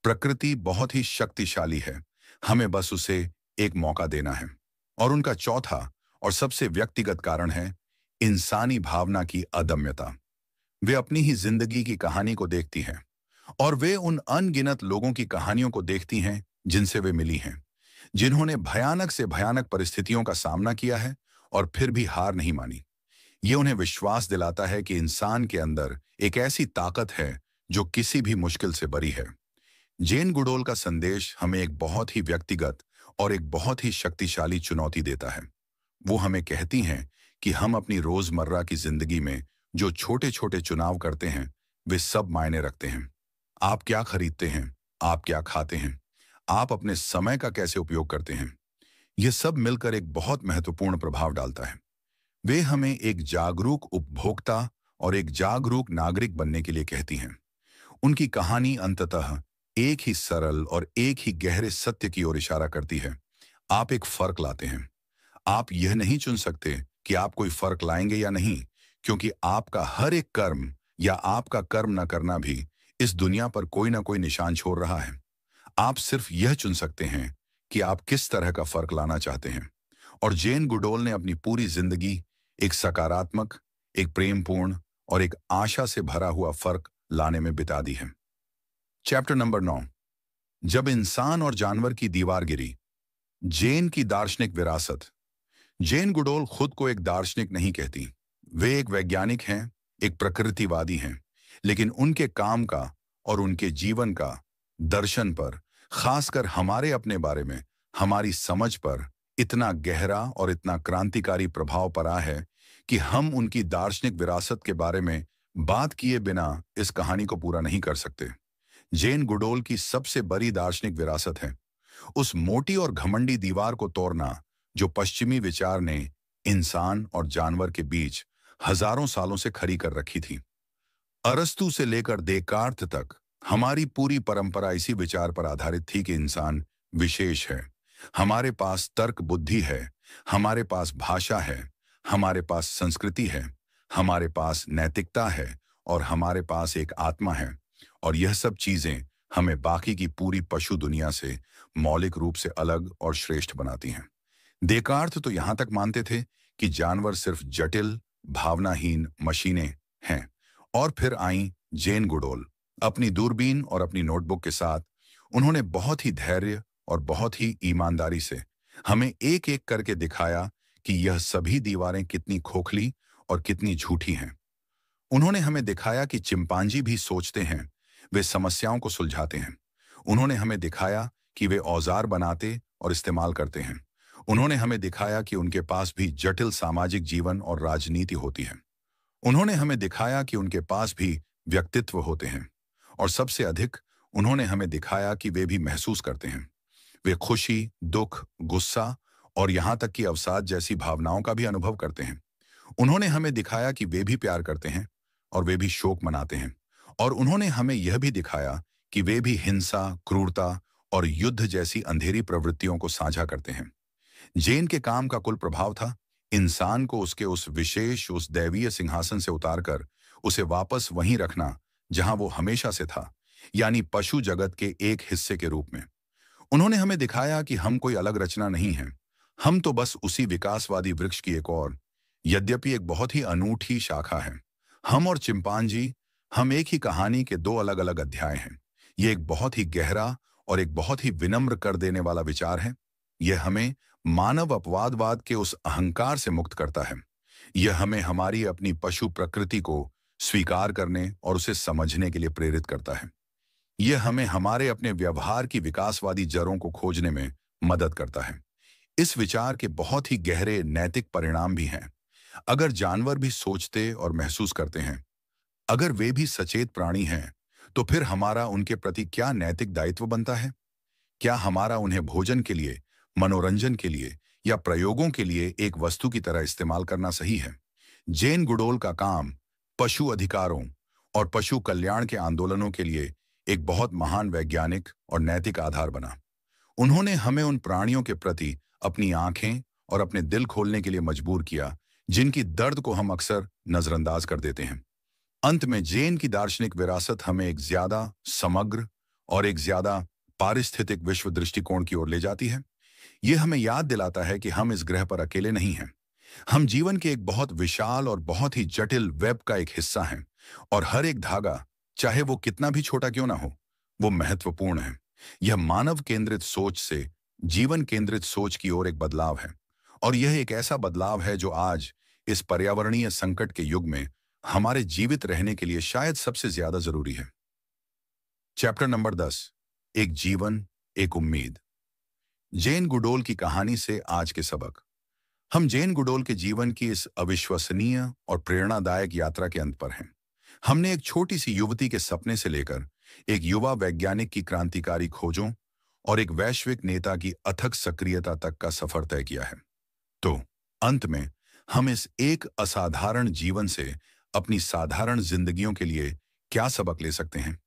प्रकृति बहुत ही शक्तिशाली है, हमें बस उसे एक मौका देना है। और उनका चौथा और सबसे व्यक्तिगत कारण है इंसानी भावना की अदम्यता। वे अपनी ही जिंदगी की कहानी को देखती हैं, और वे उन अनगिनत लोगों की कहानियों को देखती हैं जिनसे वे मिली हैं, जिन्होंने भयानक से भयानक परिस्थितियों का सामना किया है और फिर भी हार नहीं मानी। ये उन्हें विश्वास दिलाता है कि इंसान के अंदर एक ऐसी ताकत है जो किसी भी मुश्किल से बरी है। जेन गुडोल का संदेश हमें एक बहुत ही व्यक्तिगत और एक बहुत ही शक्तिशाली चुनौती देता है। वो हमें कहती हैं कि हम अपनी रोजमर्रा की जिंदगी में जो छोटे छोटे चुनाव करते हैं, वे सब मायने रखते हैं। आप क्या खरीदते हैं, आप क्या खाते हैं, आप अपने समय का कैसे उपयोग करते हैं, यह सब मिलकर एक बहुत महत्वपूर्ण प्रभाव डालता है। वे हमें एक जागरूक उपभोक्ता और एक जागरूक नागरिक बनने के लिए कहती हैं। उनकी कहानी अंततः एक ही सरल और एक ही गहरे सत्य की ओर इशारा करती है। आप एक फर्क लाते हैं। आप यह नहीं चुन सकते कि आप कोई फर्क लाएंगे या नहीं, क्योंकि आपका हर एक कर्म या आपका कर्म न करना भी इस दुनिया पर कोई ना कोई निशान छोड़ रहा है। आप सिर्फ यह चुन सकते हैं कि आप किस तरह का फर्क लाना चाहते हैं। और जेन गुडोल ने अपनी पूरी जिंदगी एक सकारात्मक, एक प्रेमपूर्ण और एक आशा से भरा हुआ फर्क लाने में बिता दी है। चैप्टर नंबर 9, जब इंसान और जानवर की दीवार गिरी। जेन की दार्शनिक विरासत। जेन गुडोल खुद को एक दार्शनिक नहीं कहती। वे एक वैज्ञानिक हैं, एक प्रकृतिवादी हैं, लेकिन उनके काम का और उनके जीवन का दर्शन पर, खासकर हमारे अपने बारे में हमारी समझ पर इतना गहरा और इतना क्रांतिकारी प्रभाव पड़ा है कि हम उनकी दार्शनिक विरासत के बारे में बात किए बिना इस कहानी को पूरा नहीं कर सकते। जेन गुडोल की सबसे बड़ी दार्शनिक विरासत है उस मोटी और घमंडी दीवार को तोड़ना जो पश्चिमी विचार ने इंसान और जानवर के बीच हजारों सालों से खड़ी कर रखी थी। अरस्तु से लेकर देकार्त तक हमारी पूरी परंपरा इसी विचार पर आधारित थी कि इंसान विशेष है। हमारे पास तर्क बुद्धि है, हमारे पास भाषा है, हमारे पास संस्कृति है, हमारे पास नैतिकता है और हमारे पास एक आत्मा है, और यह सब चीजें हमें बाकी की पूरी पशु दुनिया से मौलिक रूप से अलग और श्रेष्ठ बनाती हैं। देकार्त तो यहां तक मानते थे कि जानवर सिर्फ जटिल, भावनाहीन मशीनें हैं। और फिर आई जेन गुडोल अपनी दूरबीन और अपनी नोटबुक के साथ। उन्होंने बहुत ही धैर्य और बहुत ही ईमानदारी से हमें एक एक करके दिखाया कि यह सभी दीवारें कितनी खोखली और कितनी झूठी हैं। उन्होंने हमें दिखाया कि चिंपांजी भी सोचते हैं, वे समस्याओं को सुलझाते हैं। उन्होंने हमें दिखाया कि वे औजार बनाते और इस्तेमाल करते हैं। उन्होंने हमें दिखाया कि उनके पास भी जटिल सामाजिक जीवन और राजनीति होती है। उन्होंने हमें दिखाया कि उनके पास भी व्यक्तित्व होते हैं, और सबसे अधिक उन्होंने हमें दिखाया कि वे भी महसूस करते हैं। वे खुशी, दुख, गुस्सा और यहाँ तक कि अवसाद जैसी भावनाओं का भी अनुभव करते हैं। उन्होंने हमें दिखाया कि वे भी प्यार करते हैं, और वे भी शोक मनाते हैं। और उन्होंने हमें यह भी दिखाया कि वे भी हिंसा, क्रूरता और युद्ध जैसी अंधेरी प्रवृत्तियों को साझा करते हैं। जैन के काम का कुल प्रभाव था इंसान को उसके उस दैवीय सिंहासन से उतारकर उसे वापस वहीं रखना जहां वो हमेशा से था, यानी पशु जगत के एक हिस्से के रूप में। उन्होंने हमें दिखाया कि हम कोई अलग रचना नहीं है, हम तो बस उसी विकासवादी वृक्ष की एक और, यद्यपि एक बहुत ही अनूठी शाखा है। हम और चिंपांजी, हम एक ही कहानी के दो अलग अलग अध्याय हैं। ये एक बहुत ही गहरा और एक बहुत ही विनम्र कर देने वाला विचार है। यह हमें मानव अपवादवाद के उस अहंकार से मुक्त करता है। यह हमें हमारी अपनी पशु प्रकृति को स्वीकार करने और उसे समझने के लिए प्रेरित करता है। यह हमें हमारे अपने व्यवहार की विकासवादी जड़ों को खोजने में मदद करता है। इस विचार के बहुत ही गहरे नैतिक परिणाम भी हैं। अगर जानवर भी सोचते और महसूस करते हैं, अगर वे भी सचेत प्राणी हैं, तो फिर हमारा उनके प्रति क्या नैतिक दायित्व बनता है? क्या हमारा उन्हें भोजन के लिए, मनोरंजन के लिए या प्रयोगों के लिए एक वस्तु की तरह इस्तेमाल करना सही है? जेन गुडोल का काम पशु अधिकारों और पशु कल्याण के आंदोलनों के लिए एक बहुत महान वैज्ञानिक और नैतिक आधार बना। उन्होंने हमें उन प्राणियों के प्रति अपनी आंखें और अपने दिल खोलने के लिए मजबूर किया, जिनकी दर्द को हम अक्सर नजरअंदाज कर देते हैं। अंत में जैन की दार्शनिक विरासत हमें एक ज्यादा समग्र और एक ज्यादा पारिस्थितिक विश्व दृष्टिकोण की ओर ले जाती है। यह हमें याद दिलाता है कि हम इस ग्रह पर अकेले नहीं हैं। हम जीवन के एक बहुत विशाल और बहुत ही जटिल वेब का एक हिस्सा हैं, और हर एक धागा, चाहे वो कितना भी छोटा क्यों ना हो, वो महत्वपूर्ण है। यह मानव केंद्रित सोच से जीवन केंद्रित सोच की ओर एक बदलाव है, और यह एक ऐसा बदलाव है जो आज इस पर्यावरणीय संकट के युग में हमारे जीवित रहने के लिए शायद सबसे ज्यादा जरूरी है। चैप्टर नंबर 10, एक जीवन, एक उम्मीद। जैन गुडोल की कहानी से आज के सबक। हम जैन गुडोल के जीवन की इस अविश्वसनीय और प्रेरणादायक यात्रा के अंत पर हैं। हमने एक छोटी सी युवती के सपने से लेकर एक युवा वैज्ञानिक की क्रांतिकारी खोजों और एक वैश्विक नेता की अथक सक्रियता तक का सफर तय किया है। तो अंत में हम इस एक असाधारण जीवन से अपनी साधारण जिंदगियों के लिए क्या सबक ले सकते हैं?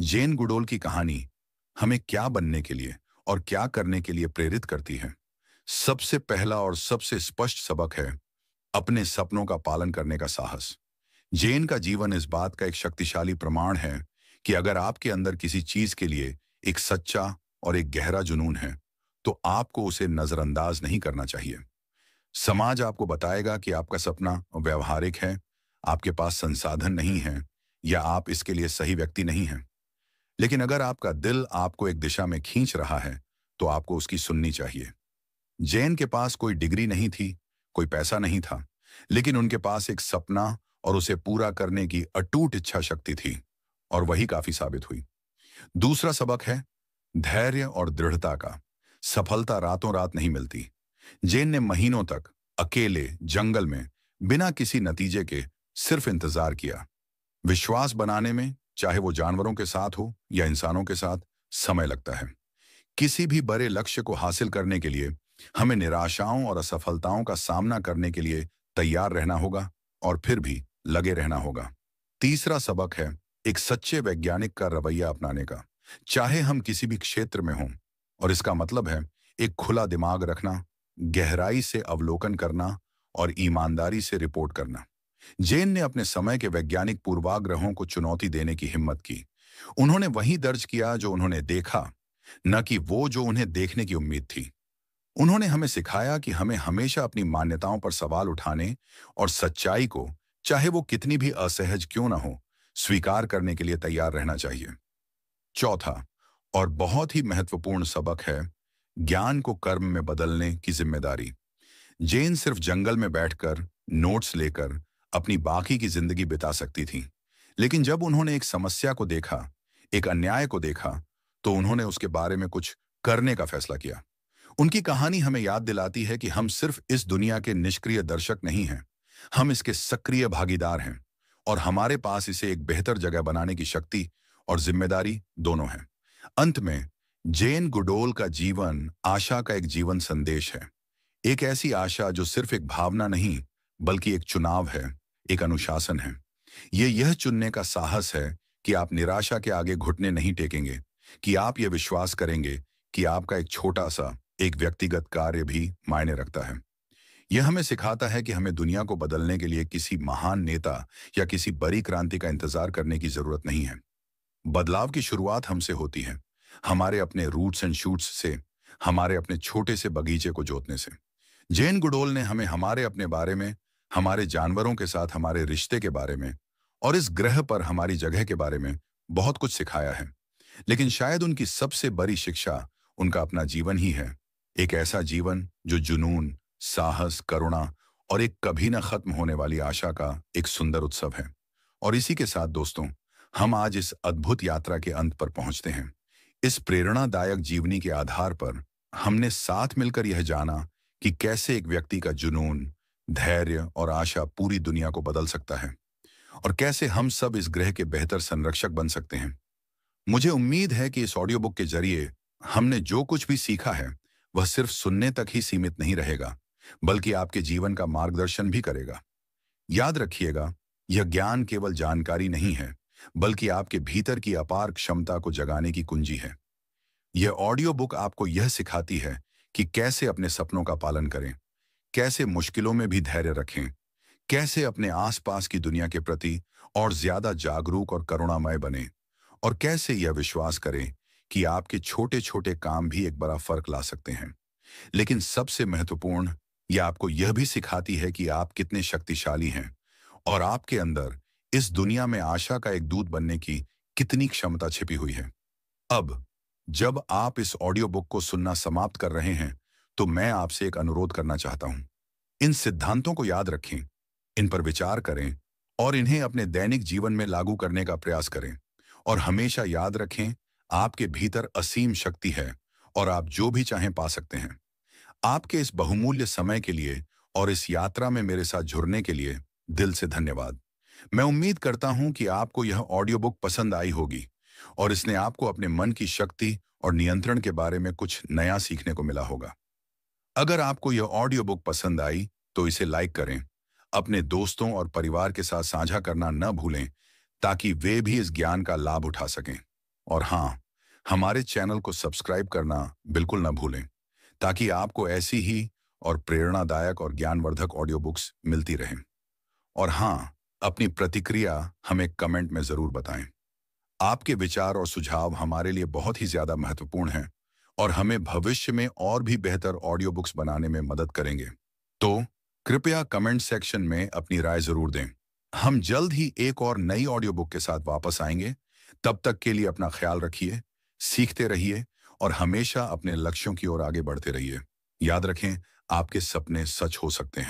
जैन गुडोल की कहानी हमें क्या बनने के लिए और क्या करने के लिए प्रेरित करती है? सबसे पहला और सबसे स्पष्ट सबक है अपने सपनों का पालन करने का साहस। जैन का जीवन इस बात का एक शक्तिशाली प्रमाण है कि अगर आपके अंदर किसी चीज के लिए एक सच्चा और एक गहरा जुनून है, तो आपको उसे नजरअंदाज नहीं करना चाहिए। समाज आपको बताएगा कि आपका सपना व्यवहारिक है, आपके पास संसाधन नहीं है, या आप इसके लिए सही व्यक्ति नहीं हैं। लेकिन अगर आपका दिल आपको एक दिशा में खींच रहा है, तो आपको उसकी सुननी चाहिए। जैन के पास कोई डिग्री नहीं थी, कोई पैसा नहीं था, लेकिन उनके पास एक सपना और उसे पूरा करने की अटूट इच्छा शक्ति थी, और वही काफी साबित हुई। दूसरा सबक है धैर्य और दृढ़ता का। सफलता रातों रात नहीं मिलती। जैन ने महीनों तक अकेले जंगल में बिना किसी नतीजे के सिर्फ इंतजार किया। विश्वास बनाने में, चाहे वो जानवरों के साथ हो या इंसानों के साथ, समय लगता है। किसी भी बड़े लक्ष्य को हासिल करने के लिए हमें निराशाओं और असफलताओं का सामना करने के लिए तैयार रहना होगा और फिर भी लगे रहना होगा। तीसरा सबक है एक सच्चे वैज्ञानिक का रवैया अपनाने का, चाहे हम किसी भी क्षेत्र में हों, और इसका मतलब है एक खुला दिमाग रखना, गहराई से अवलोकन करना और ईमानदारी से रिपोर्ट करना। जैन ने अपने समय के वैज्ञानिक पूर्वाग्रहों को चुनौती देने की हिम्मत की। उन्होंने वही दर्ज किया जो उन्होंने देखा, न कि वो जो उन्हें देखने की उम्मीद थी। उन्होंने हमें सिखाया कि हमें हमेशा अपनी मान्यताओं पर सवाल उठाने और सच्चाई को, चाहे वो कितनी भी असहज क्यों ना हो, स्वीकार करने के लिए तैयार रहना चाहिए। चौथा और बहुत ही महत्वपूर्ण सबक है ज्ञान को कर्म में बदलने की जिम्मेदारी। जैन सिर्फ जंगल में बैठकर नोट्स लेकर अपनी बाकी की जिंदगी बिता सकती थी, लेकिन जब उन्होंने एक समस्या को देखा, एक अन्याय को देखा, तो उन्होंने उसके बारे में कुछ करने का फैसला किया। उनकी कहानी हमें याद दिलाती है कि हम सिर्फ इस दुनिया के निष्क्रिय दर्शक नहीं हैं, हम इसके सक्रिय भागीदार हैं, और हमारे पास इसे एक बेहतर जगह बनाने की शक्ति और जिम्मेदारी दोनों है। अंत में जैन गुडोल का जीवन आशा का एक जीवन संदेश है। एक ऐसी आशा जो सिर्फ एक भावना नहीं, बल्कि एक चुनाव है, एक अनुशासन है। यह चुनने का साहस है कि आप निराशा के आगे घुटने नहीं टेकेंगे, कि आप यह विश्वास करेंगे कि आपका एक छोटा सा एक व्यक्तिगत कार्य भी मायने रखता है। यह हमें सिखाता है कि हमें दुनिया को बदलने के लिए किसी महान नेता या किसी बड़ी क्रांति का इंतजार करने की जरूरत नहीं है। बदलाव की शुरुआत हमसे होती है, हमारे अपने रूट्स एंड शूट्स से, हमारे अपने छोटे से बगीचे को जोतने से। जेन गुडोल ने हमें हमारे अपने बारे में, हमारे जानवरों के साथ हमारे रिश्ते के बारे में और इस ग्रह पर हमारी जगह के बारे में बहुत कुछ सिखाया है। लेकिन शायद उनकी सबसे बड़ी शिक्षा उनका अपना जीवन ही है। एक ऐसा जीवन जो जुनून, साहस, करुणा और एक कभी न खत्म होने वाली आशा का एक सुंदर उत्सव है। और इसी के साथ दोस्तों, हम आज इस अद्भुत यात्रा के अंत पर पहुंचते हैं। इस प्रेरणादायक जीवनी के आधार पर हमने साथ मिलकर यह जाना कि कैसे एक व्यक्ति का जुनून, धैर्य और आशा पूरी दुनिया को बदल सकता है और कैसे हम सब इस ग्रह के बेहतर संरक्षक बन सकते हैं। मुझे उम्मीद है कि इस ऑडियो बुक के जरिए हमने जो कुछ भी सीखा है वह सिर्फ सुनने तक ही सीमित नहीं रहेगा, बल्कि आपके जीवन का मार्गदर्शन भी करेगा। याद रखिएगा, यह ज्ञान केवल जानकारी नहीं है, बल्कि आपके भीतर की अपार क्षमता को जगाने की कुंजी है। यह ऑडियो बुक आपको यह सिखाती है कि कैसे अपने सपनों का पालन करें, कैसे मुश्किलों में भी धैर्य रखें, कैसे अपने आसपास की दुनिया के प्रति और ज्यादा जागरूक और करुणामय बने, और कैसे यह विश्वास करें कि आपके छोटे छोटे काम भी एक बड़ा फर्क ला सकते हैं। लेकिन सबसे महत्वपूर्ण, यह आपको यह भी सिखाती है कि आप कितने शक्तिशाली हैं और आपके अंदर इस दुनिया में आशा का एक दूत बनने की कितनी क्षमता छिपी हुई है। अब जब आप इस ऑडियो बुक को सुनना समाप्त कर रहे हैं, तो मैं आपसे एक अनुरोध करना चाहता हूं। इन सिद्धांतों को याद रखें, इन पर विचार करें और इन्हें अपने दैनिक जीवन में लागू करने का प्रयास करें। और हमेशा याद रखें, आपके भीतर असीम शक्ति है और आप जो भी चाहें पा सकते हैं। आपके इस बहुमूल्य समय के लिए और इस यात्रा में मेरे साथ जुड़ने के लिए दिल से धन्यवाद। मैं उम्मीद करता हूं कि आपको यह ऑडियो बुक पसंद आई होगी और इसने आपको अपने मन की शक्ति और नियंत्रण के बारे में कुछ नया सीखने को मिला होगा। अगर आपको यह ऑडियो बुक पसंद आई तो इसे लाइक करें, अपने दोस्तों और परिवार के साथ साझा करना न भूलें, ताकि वे भी इस ज्ञान का लाभ उठा सकें। और हाँ, हमारे चैनल को सब्सक्राइब करना बिल्कुल न भूलें, ताकि आपको ऐसी ही और प्रेरणादायक और ज्ञानवर्धक ऑडियो बुक्स मिलती रहें। और हाँ, अपनी प्रतिक्रिया हमें कमेंट में जरूर बताएं। आपके विचार और सुझाव हमारे लिए बहुत ही ज्यादा महत्वपूर्ण हैं और हमें भविष्य में और भी बेहतर ऑडियो बुक्स बनाने में मदद करेंगे। तो कृपया कमेंट सेक्शन में अपनी राय जरूर दें। हम जल्द ही एक और नई ऑडियो बुक के साथ वापस आएंगे। तब तक के लिए अपना ख्याल रखिए, सीखते रहिए और हमेशा अपने लक्ष्यों की ओर आगे बढ़ते रहिए। याद रखें, आपके सपने सच हो सकते हैं।